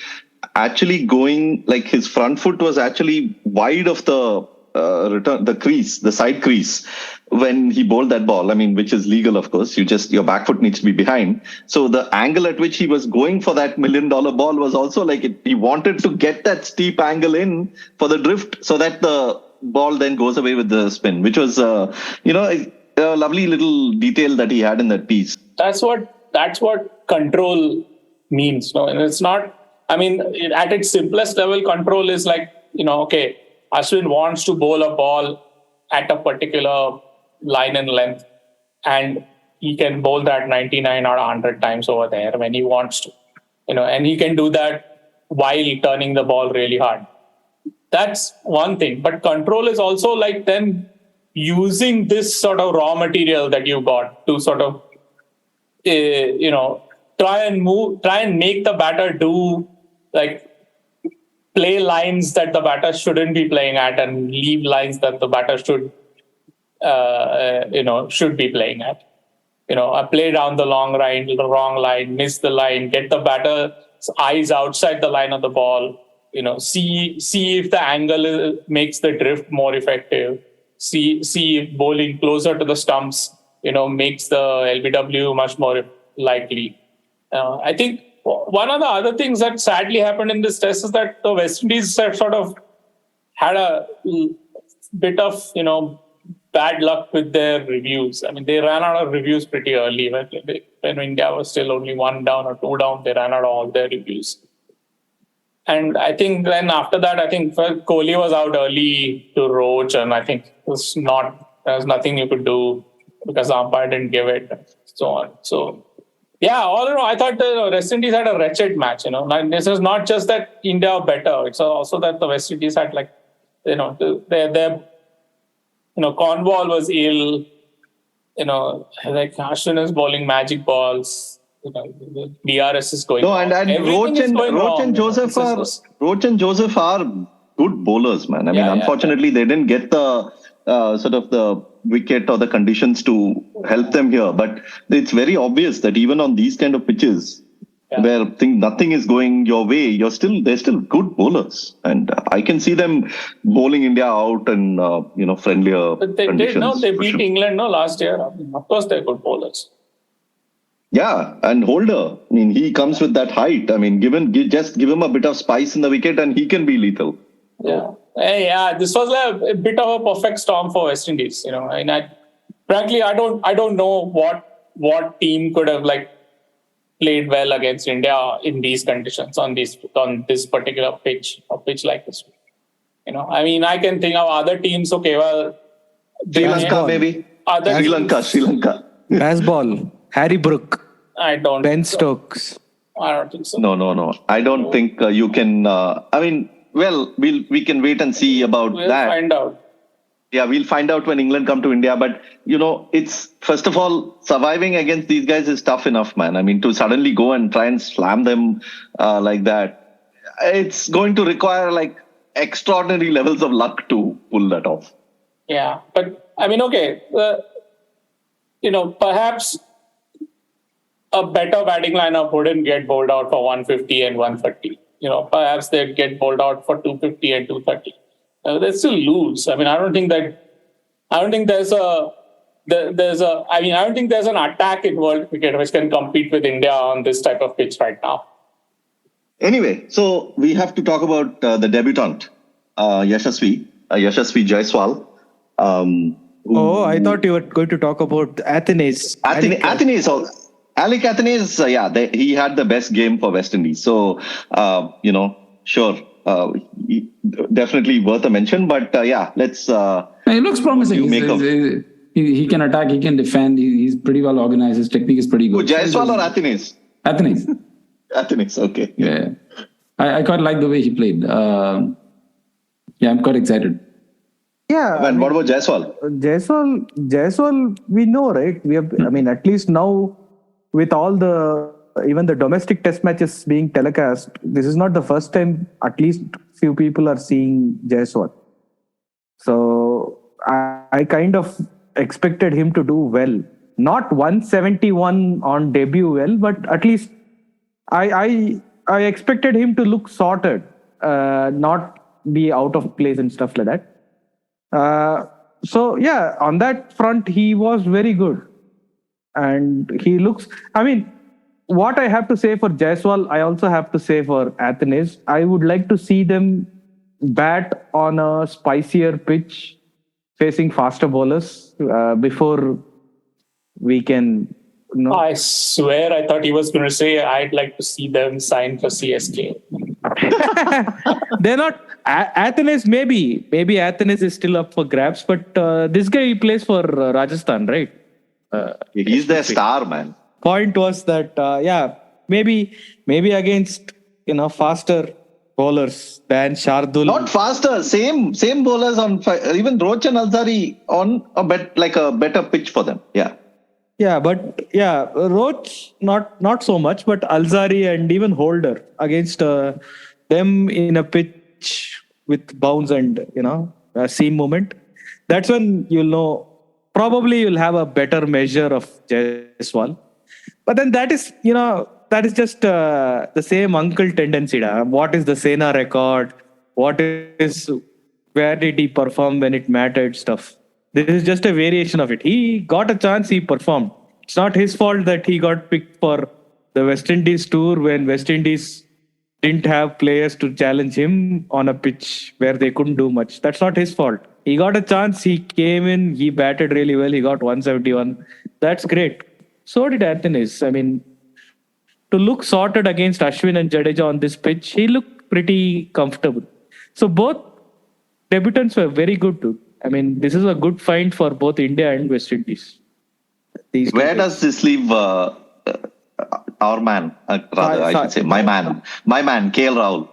actually going, his front foot was actually wide of the the side crease when he bowled that ball. I mean, which is legal, of course. Your back foot needs to be behind. So the angle at which he was going for that $1 million ball was also he wanted to get that steep angle in for the drift so that the ball then goes away with the spin, which was, a lovely little detail that he had in that piece. That's what control means. No? And it's not, at its simplest level, control is okay, Ashwin wants to bowl a ball at a particular line and length, and he can bowl that 99 or 100 times over there when he wants to, and he can do that while turning the ball really hard. That's one thing. But control is also then using this sort of raw material that you got to sort of, try and make the batter do play lines that the batter shouldn't be playing at and leave lines that the batter should be playing at. Play down the wrong line, miss the line, get the batter's eyes outside the line of the ball. See if the angle makes the drift more effective. See if bowling closer to the stumps, makes the LBW much more likely. I think one of the other things that sadly happened in this test is that the West Indies sort of had a bit of, bad luck with their reviews. They ran out of reviews pretty early. When India was still only 1 down or 2 down, they ran out of all their reviews. And I think then after that, I think Kohli was out early to Roach, and I think there was nothing you could do because the umpire didn't give it, and so on. So, yeah, all in all, I thought the West Indies had a wretched match. This is not just that India are better; it's also that the West Indies had Cornwall was ill. Like Ashwin is bowling magic balls. The DRS is going. No, and Roach and Joseph are good bowlers, man. I mean, unfortunately, they didn't get the sort of the wicket or the conditions to help them here. But it's very obvious that even on these kind of pitches, where nothing is going your way, they're still good bowlers, and I can see them bowling India out in friendlier but they conditions. They beat England last year. I mean, of course, they're good bowlers. Yeah, and Holder. I mean, he comes with that height. I mean, just give him a bit of spice in the wicket, and he can be lethal. Yeah. This was a bit of a perfect storm for West Indies. Frankly, I don't know what team could have played well against India in these conditions on this particular pitch, a pitch like this. I mean, I can think of other teams. Okay, well, Sri Lanka maybe. Sri Lanka. Baseball. Harry Brook. I don't. Ben Stokes. I don't think so. No. I don't think you can. I mean, well, we can wait and see about that. We'll find out. Yeah, we'll find out when England come to India. But, it's, first of all, surviving against these guys is tough enough, man. I mean, to suddenly go and try and slam them like that, it's going to require extraordinary levels of luck to pull that off. Yeah, but I mean, okay, perhaps a better batting lineup wouldn't get bowled out for 150 and 130. Perhaps they'd get bowled out for 250 and 230. They still lose. I mean, I don't think there's an attack in world cricket which can compete with India on this type of pitch right now. Anyway, so we have to talk about the debutant, Yashasvi Jaiswal. I thought you were going to talk about Athanaze. Alick Athanaze, he had the best game for West Indies. So, sure. Definitely worth a mention, but let's. He looks promising. He can attack, he can defend. He's pretty well organized. His technique is pretty good. Jaiswal or Athanaze? Athanaze, okay. Yeah. I quite like the way he played. I'm quite excited. Yeah. And what about Jaiswal? Jaiswal, we know, right? We have. I mean, at least now, with all even the domestic test matches being telecast, this is not the first time at least few people are seeing Jaiswal. So I kind of expected him to do well. Not 171 on debut well, but at least I expected him to look sorted, not be out of place and stuff like that. On that front, he was very good. And he looks, I mean, what I have to say for Jaiswal, I also have to say for Athanaze. I would like to see them bat on a spicier pitch facing faster bowlers before we can. I swear I thought he was going to say I'd like to see them sign for CSK. They're not. Athanaze, maybe Athanaze is still up for grabs, but this guy, he plays for Rajasthan, right? He's their star, man. Point was that maybe against faster bowlers than Shardul. Not faster, same bowlers on even Roach and Alzari on a better pitch for them. Roach not so much, but Alzari and even Holder against them in a pitch with bounce and seam movement. That's when you'll know. Probably you'll have a better measure of Jaiswal. But then that is just the same uncle tendency. What is the Sena record? Where did he perform when it mattered stuff? This is just a variation of it. He got a chance, he performed. It's not his fault that he got picked for the West Indies tour when West Indies didn't have players to challenge him on a pitch where they couldn't do much. That's not his fault. He got a chance, he came in, he batted really well, he got 171. That's great. So did Athanaze. I mean, to look sorted against Ashwin and Jadeja on this pitch, he looked pretty comfortable. So both debutants were very good too. I mean, this is a good find for both India and West Indies. Where does this leave our man? I should say my man, KL Rahul.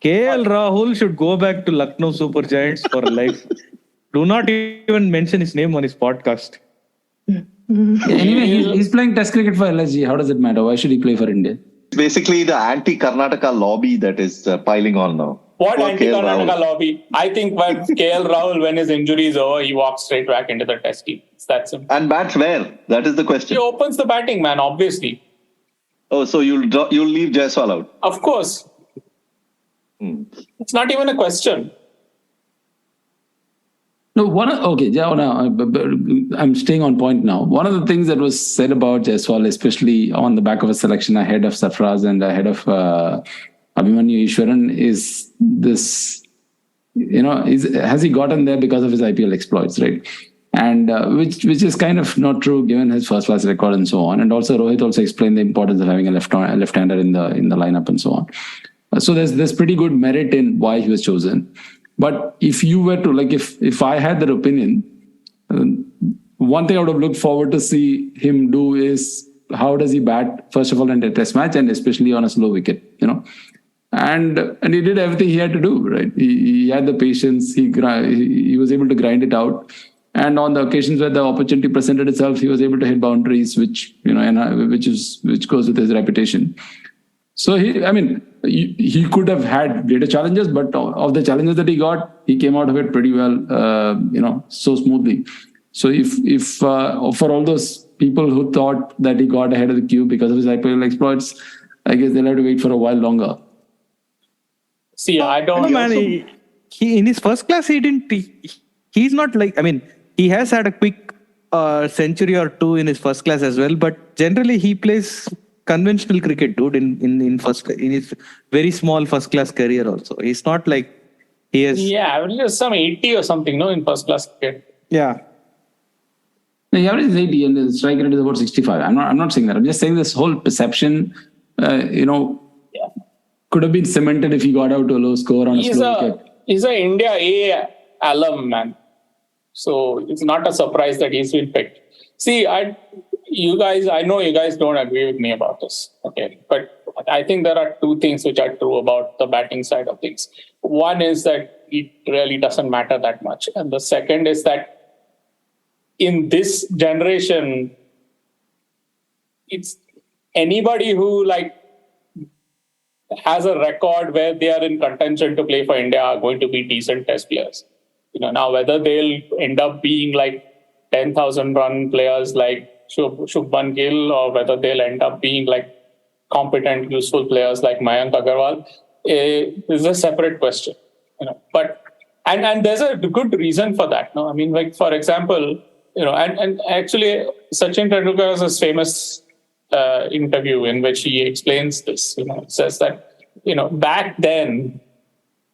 KL Rahul should go back to Lucknow Super Giants for life. Do not even mention his name on his podcast. Anyway, he's playing Test cricket for LSG. How does it matter? Why should he play for India? It's basically the anti-Karnataka lobby that is piling on now. What Poor anti-Karnataka lobby? I think when KL Rahul, when his injury is over, he walks straight back into the Test team. It's that simple. And bats where? That is the He question. opens the batting, man, obviously. Oh, so you'll leave Jaiswal out? Of course. It's not even a question. No, I'm staying on point now. One of the things that was said about Jaiswal, especially on the back of a selection ahead of Sarfaraz and ahead of Abhimanyu Ishwaran, is this, has he gotten there because of his IPL exploits, right? And which is kind of not true given his first class record and so on. And also Rohit also explained the importance of having a left-hander in the lineup and so on. So there's pretty good merit in why he was chosen. But if you were to, if I had that opinion, one thing I would have looked forward to see him do is how does he bat, first of all, in a test match and especially on a slow wicket, And he did everything he had to do, right? He had the patience, he was able to grind it out. And on the occasions where the opportunity presented itself, he was able to hit boundaries, which goes with his reputation. So he could have had greater challenges, but of the challenges that he got, he came out of it pretty well, so smoothly. So if for all those people who thought that he got ahead of the queue because of his IPL exploits, I guess they'll have to wait for a while longer. See, I don't know. He in his first class, he's not he has had a quick century or two in his first class as well, but generally he plays conventional cricket, dude, in his very small first class career also. He's not like he has... Yeah, just some 80 or something, no, in first class cricket. Yeah. The average is 80 and the strike rate is about 65. I'm not saying that. I'm just saying this whole perception, could have been cemented if he got out to a low score on a slow wicket. He's an India A alum, man. So it's not a surprise that he's been picked. See, I know you guys don't agree with me about this, okay? But I think there are two things which are true about the batting side of things. One is that it really doesn't matter that much. And the second is that in this generation, it's anybody who has a record where they are in contention to play for India are going to be decent test players. Now whether they'll end up being 10,000 run players like Shubman Gill, or whether they'll end up being competent, useful players like Mayank Agarwal, is a separate question. But and there's a good reason for that. No, for example, and actually Sachin Tendulkar has this famous interview in which he explains this. Says that back then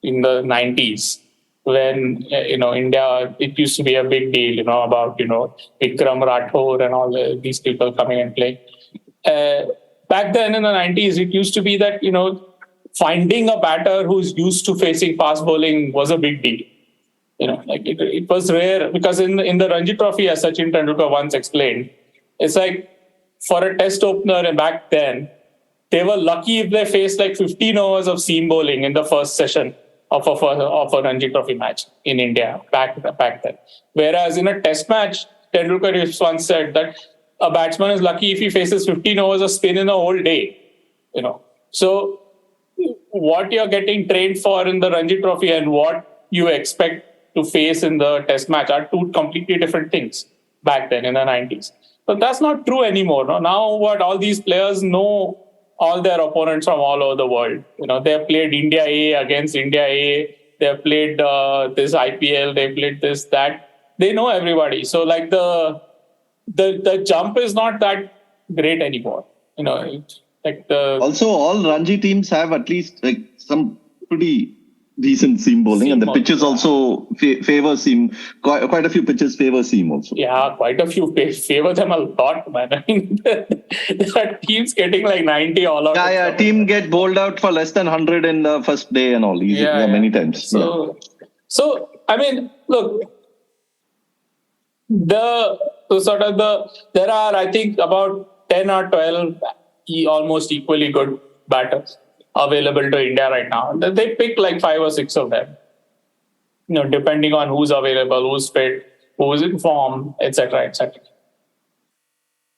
in the 90s. When India, it used to be a big deal, about Vikram Rathore and all these people coming and playing. Back then in the 90s, it used to be that finding a batter who's used to facing fast bowling was a big deal. It was rare because in the Ranji Trophy, as Sachin Tendulkar once explained, it's for a test opener back then, they were lucky if they faced 15 overs of seam bowling in the first session of a Ranji Trophy match in India back then. Whereas in a test match, Tendulkar once said that a batsman is lucky if he faces 15 overs of spin in a whole day. So what you're getting trained for in the Ranji Trophy and what you expect to face in the test match are two completely different things back then in the 90s. But that's not true anymore. No? Now all these players know all their opponents from all over the world. They've played India A against India A. They've played this IPL. They played this, that. They know everybody. So the jump is not that great anymore. Also, all Ranji teams have at least some pretty decent seam bowling, and the Seam pitches bowling, also favor seam. Quite a few pitches favor seam also. Yeah, quite a few favor them a lot, man. I mean, that team's getting like 90 all out. Yeah. Team get bowled out for less than 100 in the first day and all. Many times. So I mean, look, there are, I think, about 10 or 12 almost equally good batters available to India right now. They pick like 5 or 6 of them, depending on who's available, who's fit, who's in form, etc.,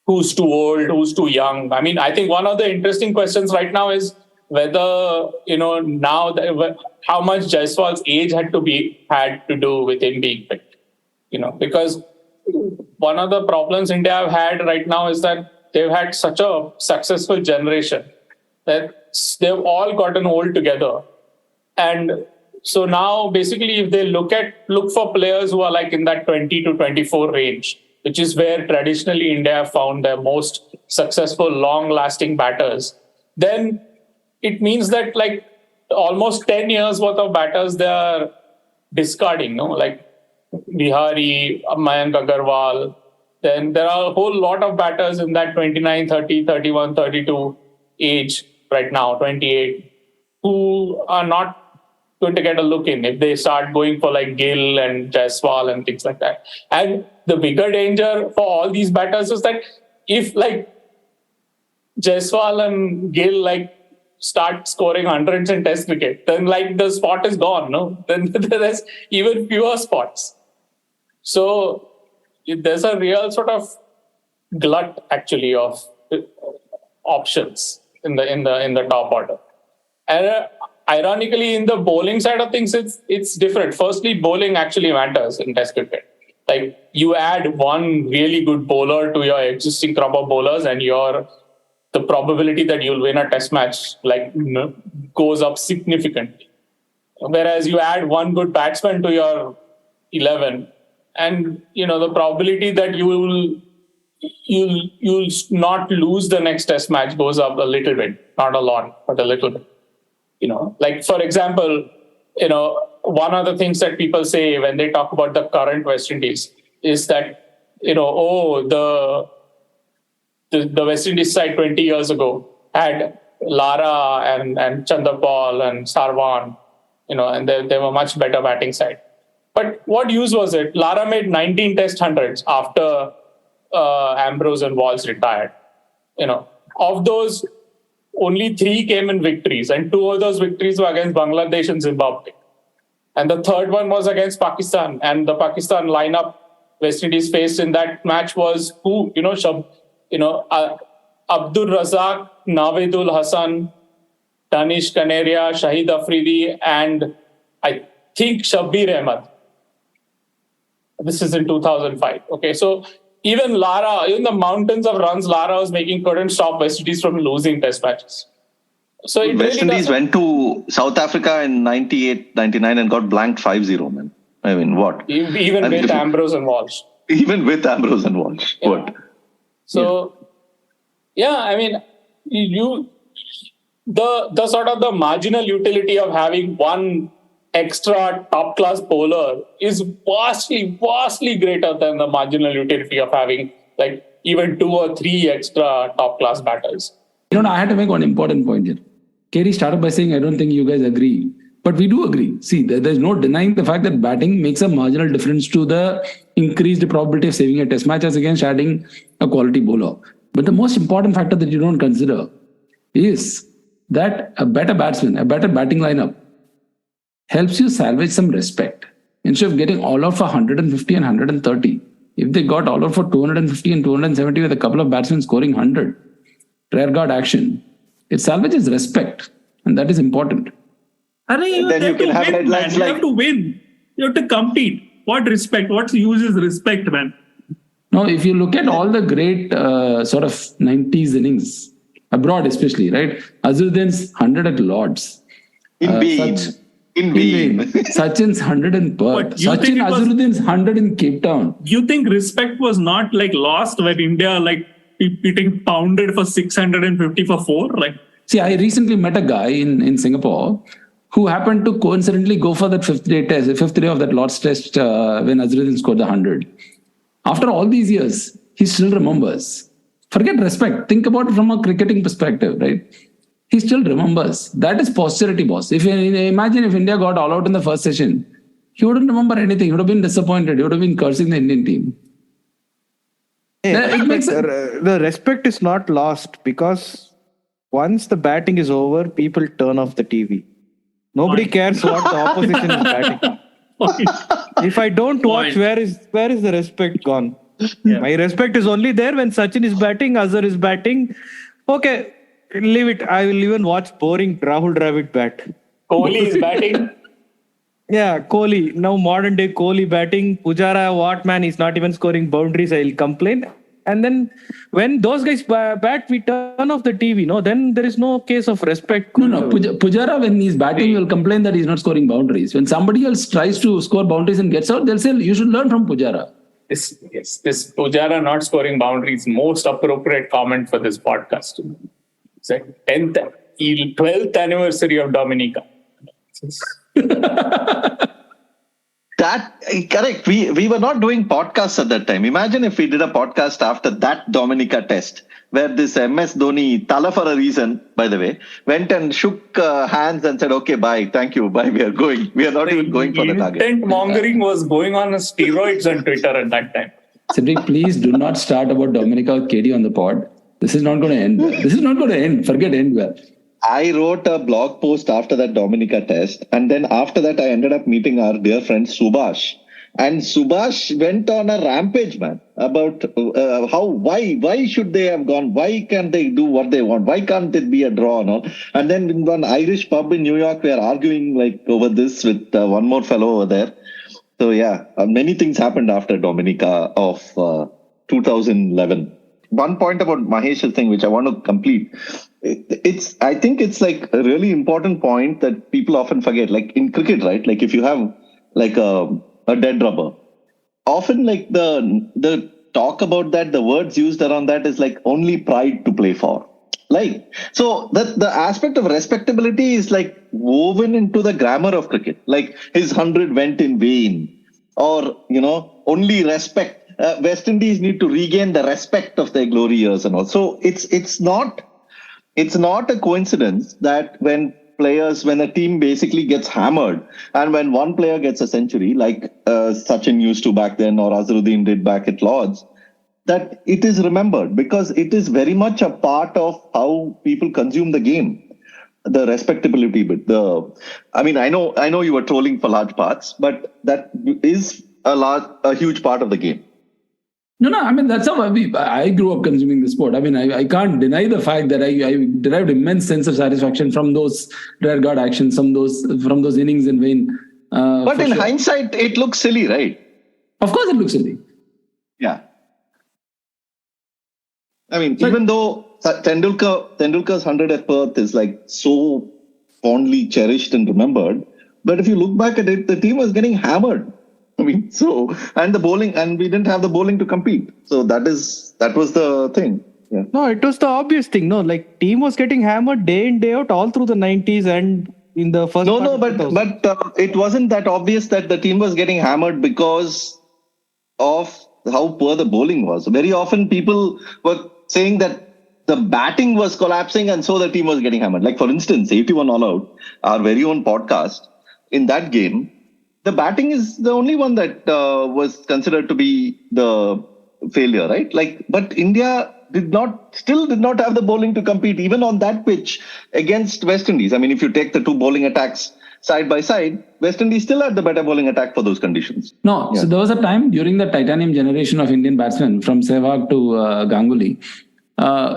who's too old, who's too young. I mean, I think one of the interesting questions right now is whether, how much Jaiswal's age had to do with him being picked, because one of the problems India have had right now is that they've had such a successful generation that they've all gotten old together. And so now basically if they look for players who are like in that 20 to 24 range, which is where traditionally India have found their most successful, long-lasting batters, then it means that like almost 10 years worth of batters they are discarding, like Bihari, Mayank Agarwal. Then there are a whole lot of batters in that 29, 30, 31, 32 age right now, 28, who are not going to get a look in if they start going for like Gill and Jaiswal and things like that. And the bigger danger for all these batters is that if like Jaiswal and Gill like start scoring hundreds in Test cricket, then like the spot is gone, no? Then there's even fewer spots. So there's a real sort of glut actually of options in the top order. And ironically, in the bowling side of things, it's different. Firstly, bowling actually matters in Test cricket. Like you add one really good bowler to your existing crop of bowlers, and the probability that you'll win a Test match goes up significantly. Whereas you add one good batsman to your 11, and the probability that you'll not lose the next Test match goes up a little bit, not a lot, but a little bit. Like for example, one of the things that people say when they talk about the current West Indies is that, the West Indies side 20 years ago had Lara and Chanderpaul and Sarwan, and they were much better batting side. But what use was it? Lara made 19 Test hundreds after Ambrose and Walsh retired. Of those, only 3 came in victories, and 2 of those victories were against Bangladesh and Zimbabwe. And the third one was against Pakistan, and the Pakistan lineup West Indies faced in that match was who? Abdul Razak, Navedul Hassan, Danish Kaneria, Shahid Afridi, and I think Shabbir Ahmed. This is in 2005. Okay, so even the mountains of runs Lara was making couldn't stop West Indies from losing Test matches. So West Indies went to South Africa in 98, 99 and got blanked 5-0, man. I mean, what? Even with Ambrose and Walsh. Even with Ambrose and Walsh. Yeah. What? So, I mean, the sort of the marginal utility of having one extra top-class bowler is vastly, vastly greater than the marginal utility of having like even 2 or 3 extra top-class batters. I had to make one important point here. Kerry started by saying, I don't think you guys agree. But we do agree. See, there's no denying the fact that batting makes a marginal difference to the increased probability of saving a Test match as against adding a quality bowler. But the most important factor that you don't consider is that a better batsman, a better batting lineup helps you salvage some respect. Instead of getting all out for 150 and 130, if they got all out for 250 and 270 with a couple of batsmen scoring 100, rearguard action, it salvages respect. And that is important. Then you can have headlines like... You have to win. You have to compete. What respect? What use is respect, man? No, if you look at all the great sort of 90s innings, abroad especially, right? Azharuddin's 100 at Lords. In Vain. Sachin's 100 in Perth. Sachin Azharuddin's 100 in Cape Town. You think respect was not like lost when India like getting pounded for 650 for 4? Like, see, I recently met a guy in Singapore who happened to coincidentally go for that fifth day of that Lord's Test when Azharuddin scored the 100. After all these years, he still remembers. Forget respect. Think about it from a cricketing perspective, right? He still remembers. That is posterity, boss. Imagine if India got all out in the first session, he wouldn't remember anything. He would have been disappointed. He would have been cursing the Indian team. The respect is not lost because once the batting is over, people turn off the TV. Nobody cares what the opposition is batting. If I don't watch, where is the respect gone? Yeah. My respect is only there when Sachin is batting, Azhar is batting. Okay, leave it. I will even watch boring Rahul Dravid bat. Kohli is batting. Yeah, Kohli. Now modern day Kohli batting. Pujara, what man? He's not even scoring boundaries. I'll complain. And then when those guys bat, we turn off the TV. No, then there is no case of respect. No. Pujara, when he's batting, will complain that he's not scoring boundaries. When somebody else tries to score boundaries and gets out, they'll say, you should learn from Pujara. This Pujara not scoring boundaries, most appropriate comment for this podcast. It's like 12th anniversary of Dominica. That correct. We were not doing podcasts at that time. Imagine if we did a podcast after that Dominica test, where this MS Dhoni, Tala for a reason, by the way, went and shook hands and said, "Okay, bye, thank you, bye. We are going. We are not even going for the target." Intent mongering was going on steroids on Twitter at that time. Cedric, please do not start about Dominica with KD on the pod. This is not going to end well. This is not going to end. Forget end well. I wrote a blog post after that Dominica test, and then after that I ended up meeting our dear friend Subhash. And Subhash went on a rampage, man, about why should they have gone? Why can't they do what they want? Why can't it be a draw and all? And then in one Irish pub in New York, we are arguing like over this with one more fellow over there. So yeah, many things happened after Dominica of 2011. One point about Mahesh's thing, which I want to complete. I think it's like a really important point that people often forget. Like in cricket, right? Like if you have like a dead rubber, often like the talk about that, the words used around that is like only pride to play for. Like, so the aspect of respectability is like woven into the grammar of cricket. Like his 100 went in vain, or, only respect. West Indies need to regain the respect of their glory years and all. So it's not a coincidence that when a team basically gets hammered and when one player gets a century, like Sachin used to back then or Azharuddin did back at Lords, that it is remembered because it is very much a part of how people consume the game. The respectability bit. I know you were trolling for large parts, but that is a huge part of the game. No, I mean, that's how I grew up consuming the sport. I mean, I can't deny the fact that I derived immense sense of satisfaction from those rearguard actions, from those innings in vain. But in hindsight, it looks silly, right? Of course it looks silly. Yeah. I mean, even though Tendulkar's 100 at Perth is like so fondly cherished and remembered, but if you look back at it, the team was getting hammered. I mean, and the bowling, and we didn't have the bowling to compete. So that was the thing. Yeah. No, it was the obvious thing. No, like team was getting hammered day in, day out all through the 90s and in the first. But it wasn't that obvious that the team was getting hammered because of how poor the bowling was. Very often people were saying that the batting was collapsing and so the team was getting hammered. Like for instance, 81 all out, our very own podcast, in that game, the batting is the only one that was considered to be the failure, right? Like, but India still did not have the bowling to compete even on that pitch against West Indies. I mean, if you take the two bowling attacks side by side, West Indies still had the better bowling attack for those conditions. No, yeah. So there was a time during the titanium generation of Indian batsmen from Sehwag to Ganguly.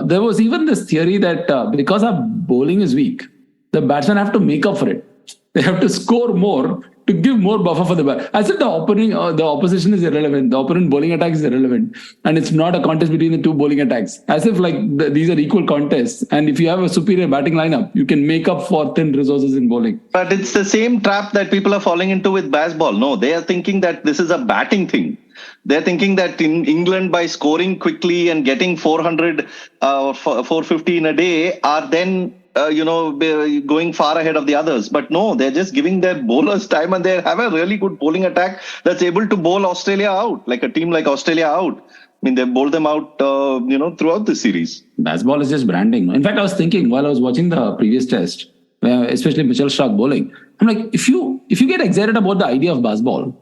There was even this theory that because our bowling is weak, the batsmen have to make up for it. They have to score more to give more buffer for the bat. I said the opposition is irrelevant. The opponent bowling attack is irrelevant. And it's not a contest between the two bowling attacks. As if like these are equal contests. And if you have a superior batting lineup, you can make up for thin resources in bowling. But it's the same trap that people are falling into with baseball. No, they are thinking that this is a batting thing. They're thinking that in England, by scoring quickly and getting 400 or 450 in a day, are then going far ahead of the others. But no, they're just giving their bowlers time, and they have a really good bowling attack that's able to bowl Australia out, like a team like Australia out. I mean, they bowled them out, throughout the series. Baseball is just branding. In fact, I was thinking while I was watching the previous test, especially Mitchell Starc bowling, I'm like, if you get excited about the idea of baseball,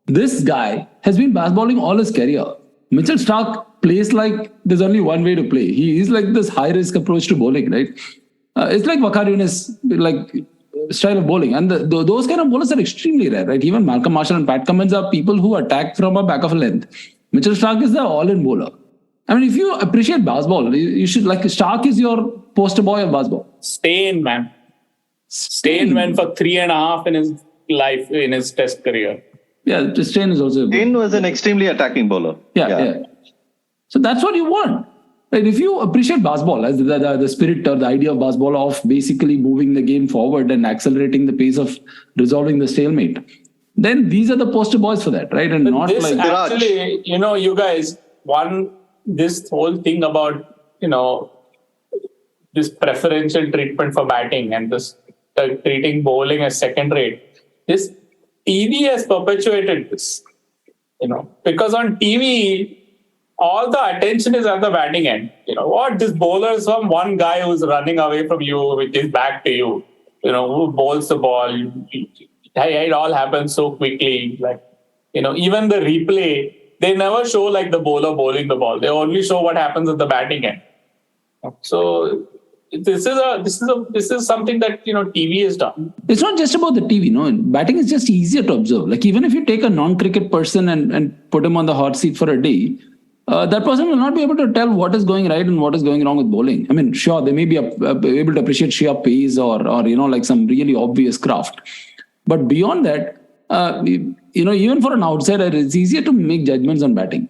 this guy has been baseballing all his career. Mitchell Starc plays like there's only one way to play. He is like this high risk approach to bowling, right? It's like Waqar Younis, like style of bowling, and those kind of bowlers are extremely rare, right? Even Malcolm Marshall and Pat Cummins are people who attack from a back of a length. Mitchell Starc is the all-in bowler. I mean, if you appreciate baseball, you should, like, Starc is your poster boy of baseball. Steyn, man. Steyn went for 3.5 in his life, in his test career. Yeah, Steyn is also... Steyn was an extremely attacking bowler. Yeah. So that's what you want. Right? If you appreciate baseball as the spirit or the idea of baseball of basically moving the game forward and accelerating the pace of resolving the stalemate, then these are the poster boys for that, right? And but not this like... Actually, you guys, this whole thing about, this preferential treatment for batting and this treating bowling as second rate, this TV has perpetuated this, because on TV, all the attention is at the batting end. This bowler is some one guy who's running away from you with his back to you, who bowls the ball. It all happens so quickly. Like, even the replay, they never show like the bowler bowling the ball. They only show what happens at the batting end. So this is something that TV has done. It's not just about the TV, no. Batting is just easier to observe. Like, even if you take a non-cricket person and put him on the hot seat for a day, that person will not be able to tell what is going right and what is going wrong with bowling. I mean, sure, they may be able to appreciate sheer pace or like some really obvious craft. But beyond that, even for an outsider, it's easier to make judgments on batting.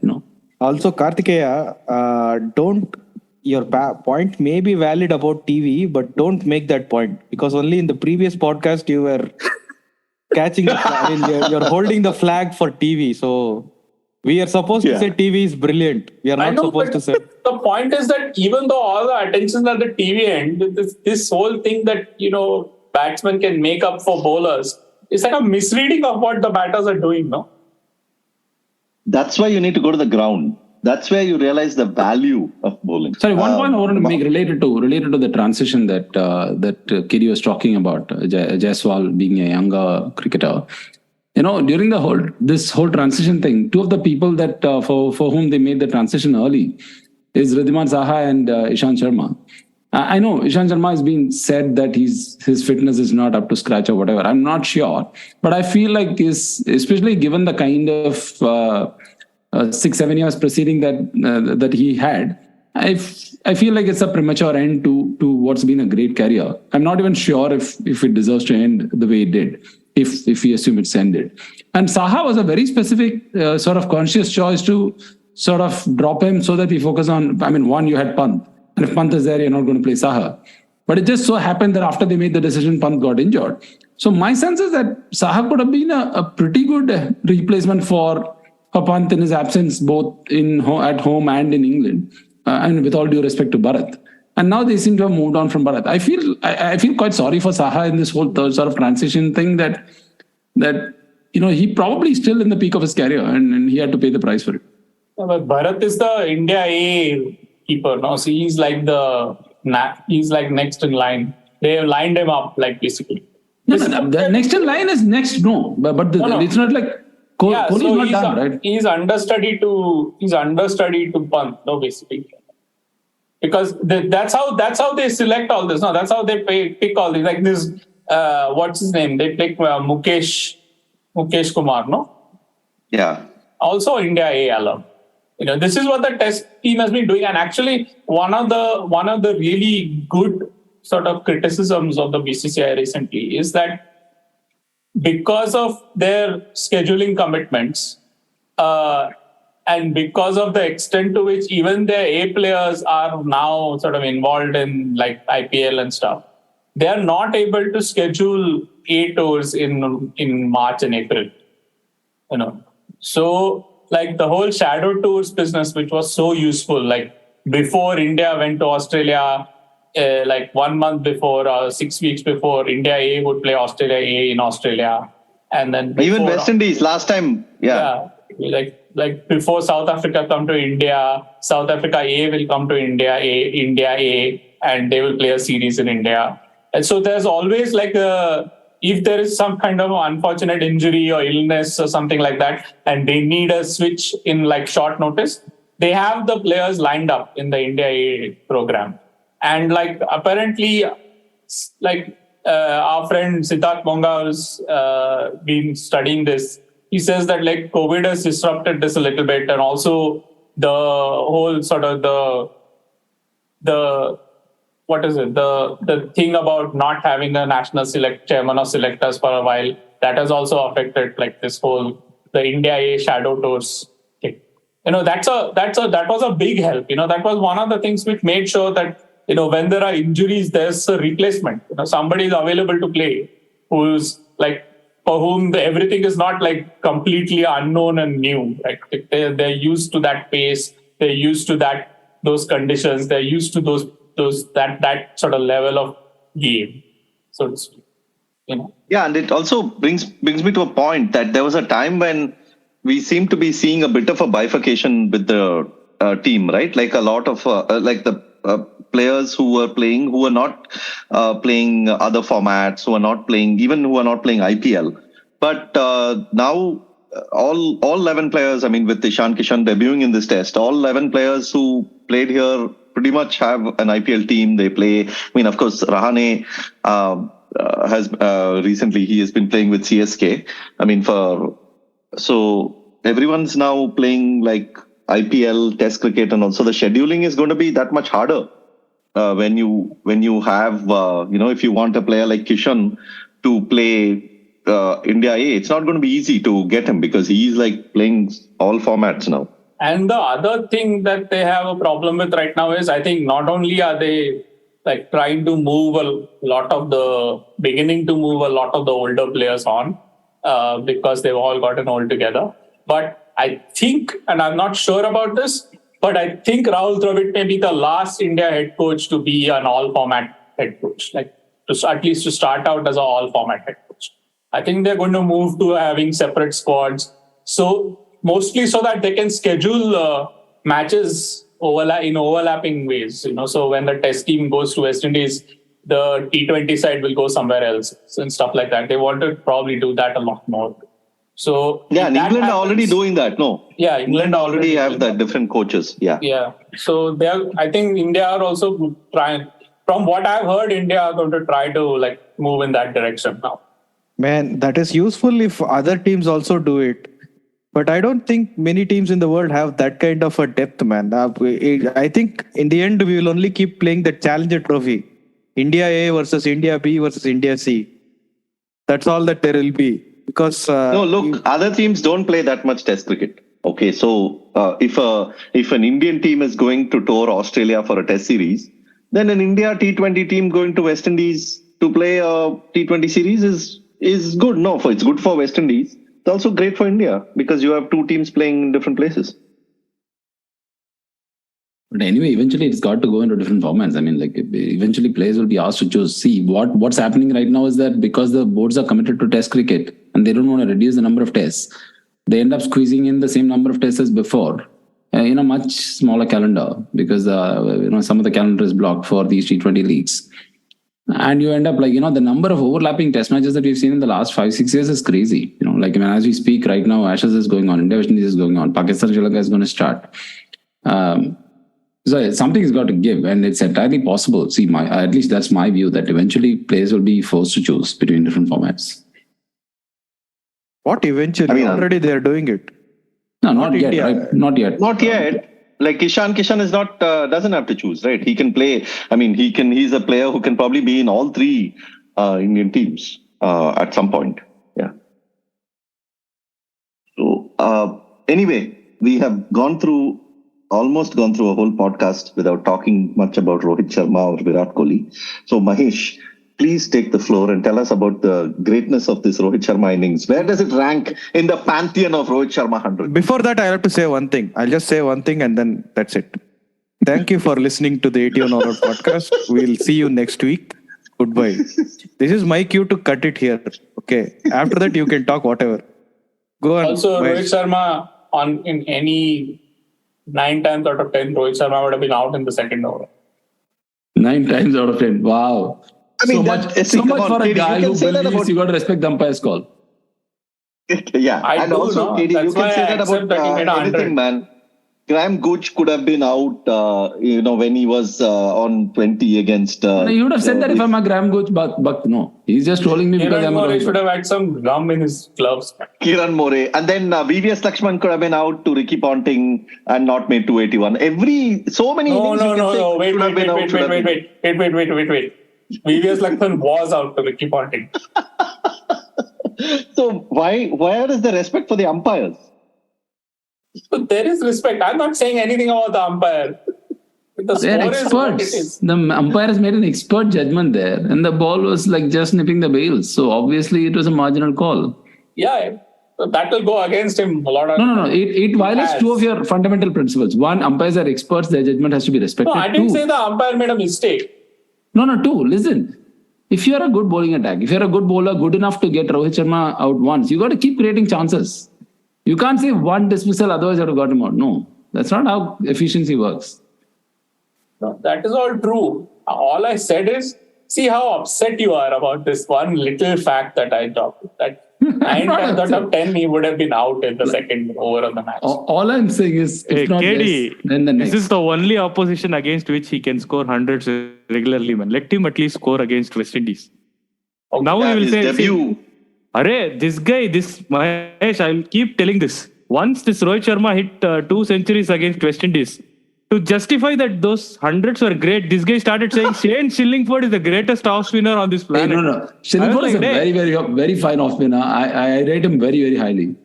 Also, Kartikeya, your point may be valid about TV, but don't make that point, because only in the previous podcast you were catching the flag. You're holding the flag for TV. So we are supposed to say TV is brilliant. We are not supposed to say. The point is that even though all the attention at the TV end, this whole thing that batsmen can make up for bowlers, it's like a misreading of what the batters are doing, no? That's why you need to go to the ground. That's where you realize the value of bowling. Sorry, one point I want to make related to the transition that Kiri was talking about, Jaiswal being a younger cricketer. During this whole transition thing, two of the people that for whom they made the transition early is Wriddhiman Saha and Ishant Sharma. I know Ishant Sharma has been said that his fitness is not up to scratch or whatever. I'm not sure, but I feel like especially given the kind of 6-7 years preceding that he had, I feel like it's a premature end to what's been a great career. I'm not even sure if it deserves to end the way it did, if we assume it's ended. And Saha was a very specific sort of conscious choice to sort of drop him so that we focus on, one, you had Pant. And if Pant is there, you're not going to play Saha. But it just so happened that after they made the decision, Pant got injured. So my sense is that Saha could have been a pretty good replacement for Pant in his absence, both at home and in England. And with all due respect to Bharat. And now they seem to have moved on from Bharat. I feel quite sorry for Saha in this whole sort of transition thing that he probably still in the peak of his career and he had to pay the price for it. Yeah, but Bharat is the India A keeper, no? So he's like next in line. They have lined him up, like, basically. No, the next in line is next, no. But it's not like Kohli's not done, right? He's understudy to Pant, no, basically. Because that's how they select all this. No, that's how they pick all these. Like this, what's his name? They pick Mukesh Kumar, no? Yeah. Also India A alum. This is what the test team has been doing. And actually, one of the really good sort of criticisms of the BCCI recently is that because of their scheduling commitments, and because of the extent to which even their A players are now sort of involved in like IPL and stuff, they are not able to schedule A tours in March and April. So like the whole shadow tours business, which was so useful, like before India went to Australia, like 1 month before or 6 weeks before, India A would play Australia A in Australia. And then even West Indies last time. Yeah. Like before South Africa come to India, South Africa A will come to India A, and they will play a series in India. And so there's always like if there is some kind of unfortunate injury or illness or something like that, and they need a switch in like short notice, they have the players lined up in the India A program. And like apparently, like our friend Siddharth Monga has been studying this. He says that like COVID has disrupted this a little bit, and also the whole sort of the thing about not having a national chairman of selectors for a while, that has also affected like this whole the India A shadow tours thing. That was a big help. That was one of the things which made sure that when there are injuries, there's a replacement. Somebody is available to play who's like, for whom everything is not like completely unknown and new. Right? They're used to that pace. They're used to those conditions. They're used to that sort of level of game, so to speak. Yeah, and it also brings me to a point that there was a time when we seem to be seeing a bit of a bifurcation with the team, right? Like a lot of players who were not playing other formats, who are not playing IPL. But now all 11 players, I mean, with Ishant Kishan debuting in this test, all 11 players who played here pretty much have an IPL team. They play. I mean, of course, Rahane has recently he has been playing with CSK. I mean, so everyone's now playing like IPL, Test cricket, and also the scheduling is going to be that much harder when you have if you want a player like Kishan to play India A, it's not going to be easy to get him because he's like playing all formats now. And the other thing that they have a problem with right now is, I think not only are they like trying to move beginning to move a lot of the older players on because they've all gotten old together, but I think, and I'm not sure about this, but I think Rahul Dravid may be the last India head coach to be an all-format head coach, like at least to start out as an all-format head coach. I think they're going to move to having separate squads. So mostly so that they can schedule matches in overlapping ways. So when the test team goes to West Indies, the T20 side will go somewhere else and stuff like that. They want to probably do that a lot more. So yeah, and England are already doing that. No. Yeah, England already have the different coaches. Yeah. Yeah. So I think India are also trying. From what I've heard, India are going to try to like move in that direction now. Man, that is useful if other teams also do it. But I don't think many teams in the world have that kind of a depth, man. I think in the end, we will only keep playing the Challenger Trophy. India A versus India B versus India C. That's all that there will be. Because other teams don't play that much Test cricket. Okay, so if an Indian team is going to tour Australia for a Test series, then an India T20 team going to West Indies to play a T20 series is good. No, it's good for West Indies. It's also great for India because you have two teams playing in different places. But anyway, eventually it's got to go into different formats. I mean, like eventually players will be asked to choose. See, what's happening right now is that because the boards are committed to Test cricket and they don't want to reduce the number of tests, they end up squeezing in the same number of tests as before in a much smaller calendar because some of the calendar is blocked for these T20 leagues. And you end up like, the number of overlapping test matches that we've seen in the last 5-6 years is crazy. As we speak right now, Ashes is going on, India West Indies is going on, Pakistan, Sri Lanka is going to start. So something has got to give, and it's entirely possible. See, at least that's my view, that eventually players will be forced to choose between different formats. What eventually? Already they are doing it. No, not yet. Right? Not yet. Not yet. Like Kishan is not doesn't have to choose, right? He can play. I mean, he's a player who can probably be in all three Indian teams at some point. Yeah. So anyway, we have almost gone through a whole podcast without talking much about Rohit Sharma or Virat Kohli. So Mahesh, please take the floor and tell us about the greatness of this Rohit Sharma innings. Where does it rank in the pantheon of Rohit Sharma 100? Before that, I have to say one thing. I'll just say one thing and then that's it. Thank you for listening to the 81 All Out podcast. We'll see you next week. Goodbye. This is my cue to cut it here. Okay. After that, you can talk whatever. Go on. Also, Mahesh. Rohit Sharma in any 9 times out of 10, Rohit Sharma would have been out in the second over. 9 times out of 10. Wow. I mean, so much for a KD, guy you who can say that believes about. you got to respect the umpire's call. Yeah, I and do, also, no? KD, you That's can why say I that accept about that he made 100. anything, man. Graham Gooch could have been out, when he was on 20 against. You would have said that if I'm a Graham Gooch, but no. He's just trolling me because Kiran I'm a More Rohit. should have had some gum in his gloves. Kiran More. And then VVS Lakshman could have been out to Ricky Ponting and not made 281. So many No. innings you can say Wait. should have been out, should have been- VVS Lakshman was out to Ricky Ponting. So where is the respect for the umpires? So there is respect. I'm not saying anything about the umpire. The They're score is what it experts. is. The umpire has made an expert judgment there, and the ball was like just nipping the bails. So obviously it was a marginal call. Yeah, so that will go against him a lot of. No. It violates two of your fundamental principles. One, umpires are experts; their judgment has to be respected. No, I didn't Two, say the umpire made a mistake. Two. Listen, if you are a good bowling attack, if you're a good bowler, good enough to get Rohit Sharma out once, you got to keep creating chances. You can't say one dismissal, otherwise you have to got him out. No, that's not how efficiency works. No, that is all true. All I said is, see how upset you are about this one little fact that I dropped. That 9 times out of 10, he would have been out in the second over of the match. All I'm saying is, if not KD, this, then the next. this is the only opposition against which he can score hundreds regularly, man. Let him at least score against West Indies. Okay. Now he will His say, debut. Arey, this guy, this Mahesh, I'll keep telling this. Once this Rohit Sharma hit 2 centuries against West Indies, to justify that those hundreds were great, this guy started saying Shane Shillingford is the greatest off spinner on this Hey, planet. no. Shillingford is a very, very, very fine off spinner. I rate him very, very highly.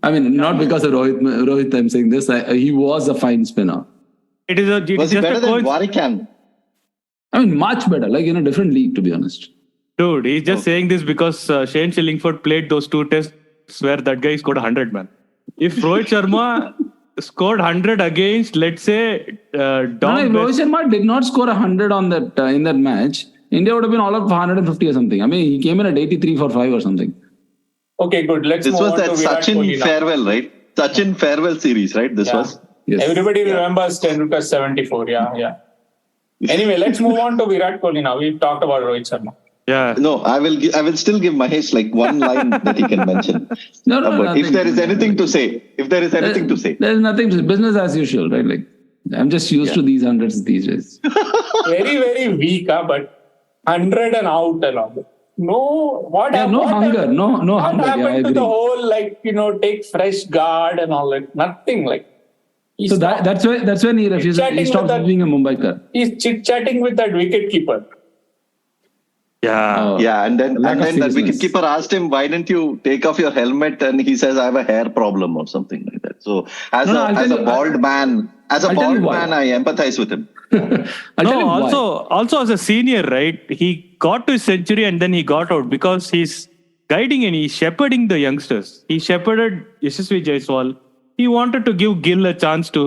I mean, not because of Rohit I'm saying this. He was a fine spinner. It is Was he just better a than coincidence. Warikan? I mean, much better, like in a different league, to be honest. Dude, he's just saying this because Shane Shillingford played those 2 tests where that guy scored 100, man. If Rohit Sharma scored 100 against, let's say, If Rohit Sharma did not score 100 on that in that match, India would have been all up 150 or something. I mean, he came in at 83 for 5 or something. Okay, good. Let's This move was on that to Virat Kohli Sachin now. farewell, right? Sachin farewell series, right? This Yeah. was. Yes. Everybody remembers Tendulkar 74. Yeah. Anyway, let's move on to Virat Kohli now. We've talked about Rohit Sharma. Yeah. No, I will still give Mahesh like one line that he can mention. No, But if nothing. there is anything to say, There's nothing to say. Business as usual, right? Like, I'm just used to these hundreds these days. Very, very weak, but 100 and out and all. No, what Yeah, happened? no hunger, no What hunger. Yeah, I happened to agree. the whole, take fresh guard and all that? Nothing. He's So that's when he refuses. Chatting He with stops that- being a Mumbaiker. He's chit-chatting with that wicket keeper. Yeah. Oh. Yeah, and then Lack of that seriousness. wicketkeeper asked him, "Why didn't you take off your helmet?" And he says, "I have a hair problem" or something like that. So as No, I'll a tell you- bald man, I'll tell you why. I empathize with him. I'll tell No, you why. also as a senior, right? He got to his century and then he got out because he's guiding and he's shepherding the youngsters. He shepherded Yashasvi Jaiswal. He wanted to give Gill a chance to,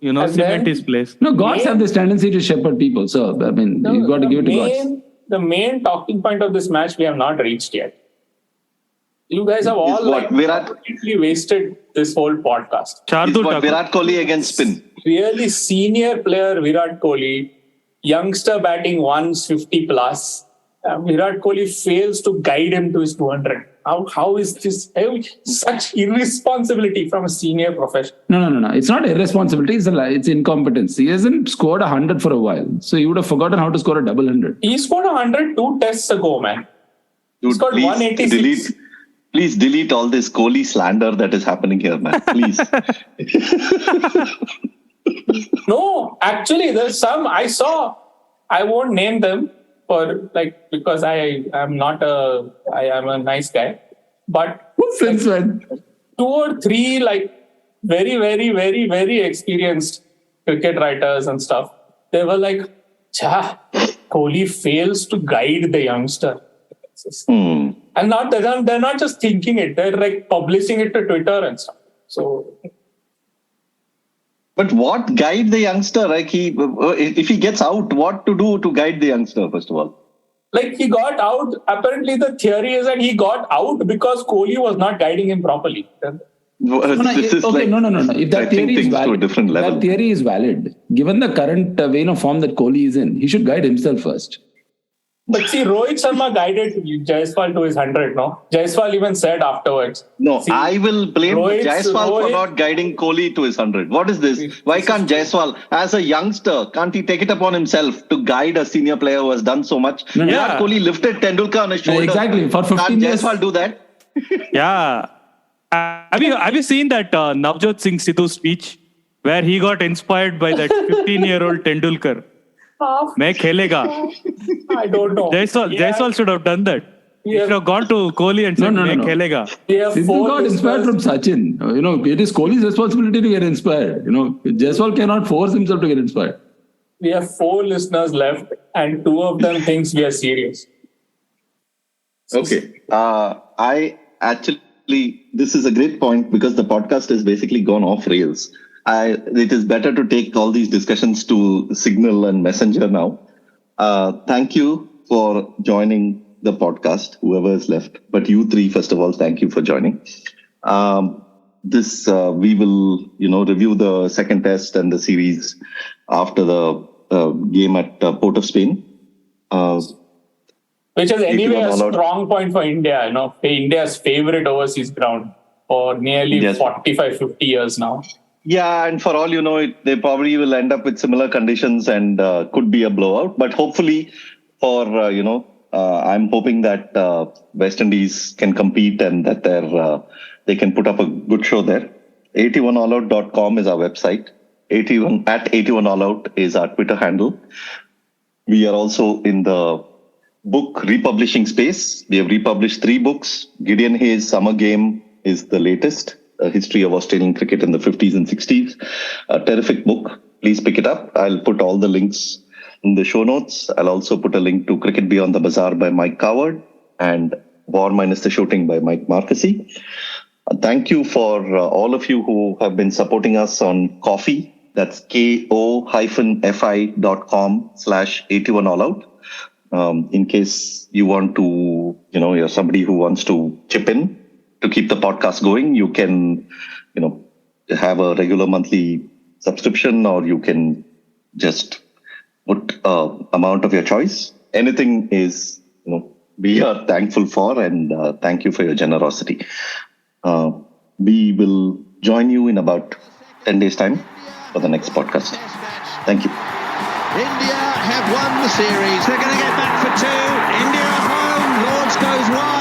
And cement then- his place. No, gods have this tendency to shepherd people. So, I mean, you've got to give it to gods. The main talking point of this match we have not reached yet. You guys have all what, Virat? completely wasted this whole podcast. Is Shardul what Thakur. Virat Kohli against spin. Really senior player Virat Kohli, youngster batting 150 plus. Virat Kohli fails to guide him to his 200. How is this such irresponsibility from a senior professional? No. It's not irresponsibility. It's incompetence. He hasn't scored 100 for a while. So he would have forgotten how to score a double 100. He scored 102 tests ago, man. Dude, got 186. Please delete all this Kohli slander that is happening here, man. Please. No, actually, there's some I saw. I won't name them because I am a nice guy. But Since when? 2 or 3 very, very, very, very experienced cricket writers and stuff, they were like, Kohli fails to guide the youngster. And not they're not just thinking it, they're like publishing it to Twitter and stuff. So But what guide the youngster? Like if he gets out, what to do to guide the youngster, first of all? Like he got out. Apparently, the theory is that he got out because Kohli was not guiding him properly. No. If that theory is valid, to a different level. That theory is valid. Given the current vein of form that Kohli is in, he should guide himself first. But see, Rohit Sharma guided Jaiswal to his 100, no? Jaiswal even said afterwards. No, see, I will blame Jaiswal for not guiding Kohli to his 100. What is this? Why can't Jaiswal, as a youngster, can't he take it upon himself to guide a senior player who has done so much? Yeah. Kohli lifted Tendulkar on his shoulder. Exactly. For 15 years. Can't Jaiswal do that? Yeah. Have you seen that Navjot Singh Sidhu speech where he got inspired by that 15-year-old Tendulkar? मैं खेलेगा. I don't know. Jaiswal should have done that. He should have gone to Kohli and said, मैं खेलेगा. Sidhu got inspired from Sachin. It is Kohli's responsibility to get inspired. Jaiswal cannot force himself to get inspired. We have 4 listeners left and 2 of them thinks we are serious. Okay. I actually, this is a great point because the podcast has basically gone off rails. It is better to take all these discussions to Signal and Messenger now. Thank you for joining the podcast, whoever is left. But you 3, first of all, thank you for joining. We will, review the second test and the series after the game at Port of Spain. Which is anyway a strong point for India, India's favorite overseas ground for nearly 45-50 years now. Yeah, and for all you know, they probably will end up with similar conditions and could be a blowout. But hopefully, I'm hoping that West Indies can compete and that they can put up a good show there. 81allout.com is our website. 81allout is our Twitter handle. We are also in the book republishing space. We have republished 3 books. Gideon Hayes' Summer Game is the latest. A history of Australian cricket in the 50s and 60s. A terrific book. Please pick it up. I'll put all the links in the show notes. I'll also put a link to Cricket Beyond the Bazaar by Mike Coward and War Minus the Shooting by Mike Marquesi. Thank you for all of you who have been supporting us on Ko-fi. That's ko-fi.com/81allout. In case you want to, you're somebody who wants to chip in to keep the podcast going, you can, have a regular monthly subscription, or you can just put amount of your choice. Anything is, we are thankful for, and thank you for your generosity. We will join you in about 10 days' time for the next podcast. Thank you. India have won the series. They're going to get back for 2. India home. Lords goes wide.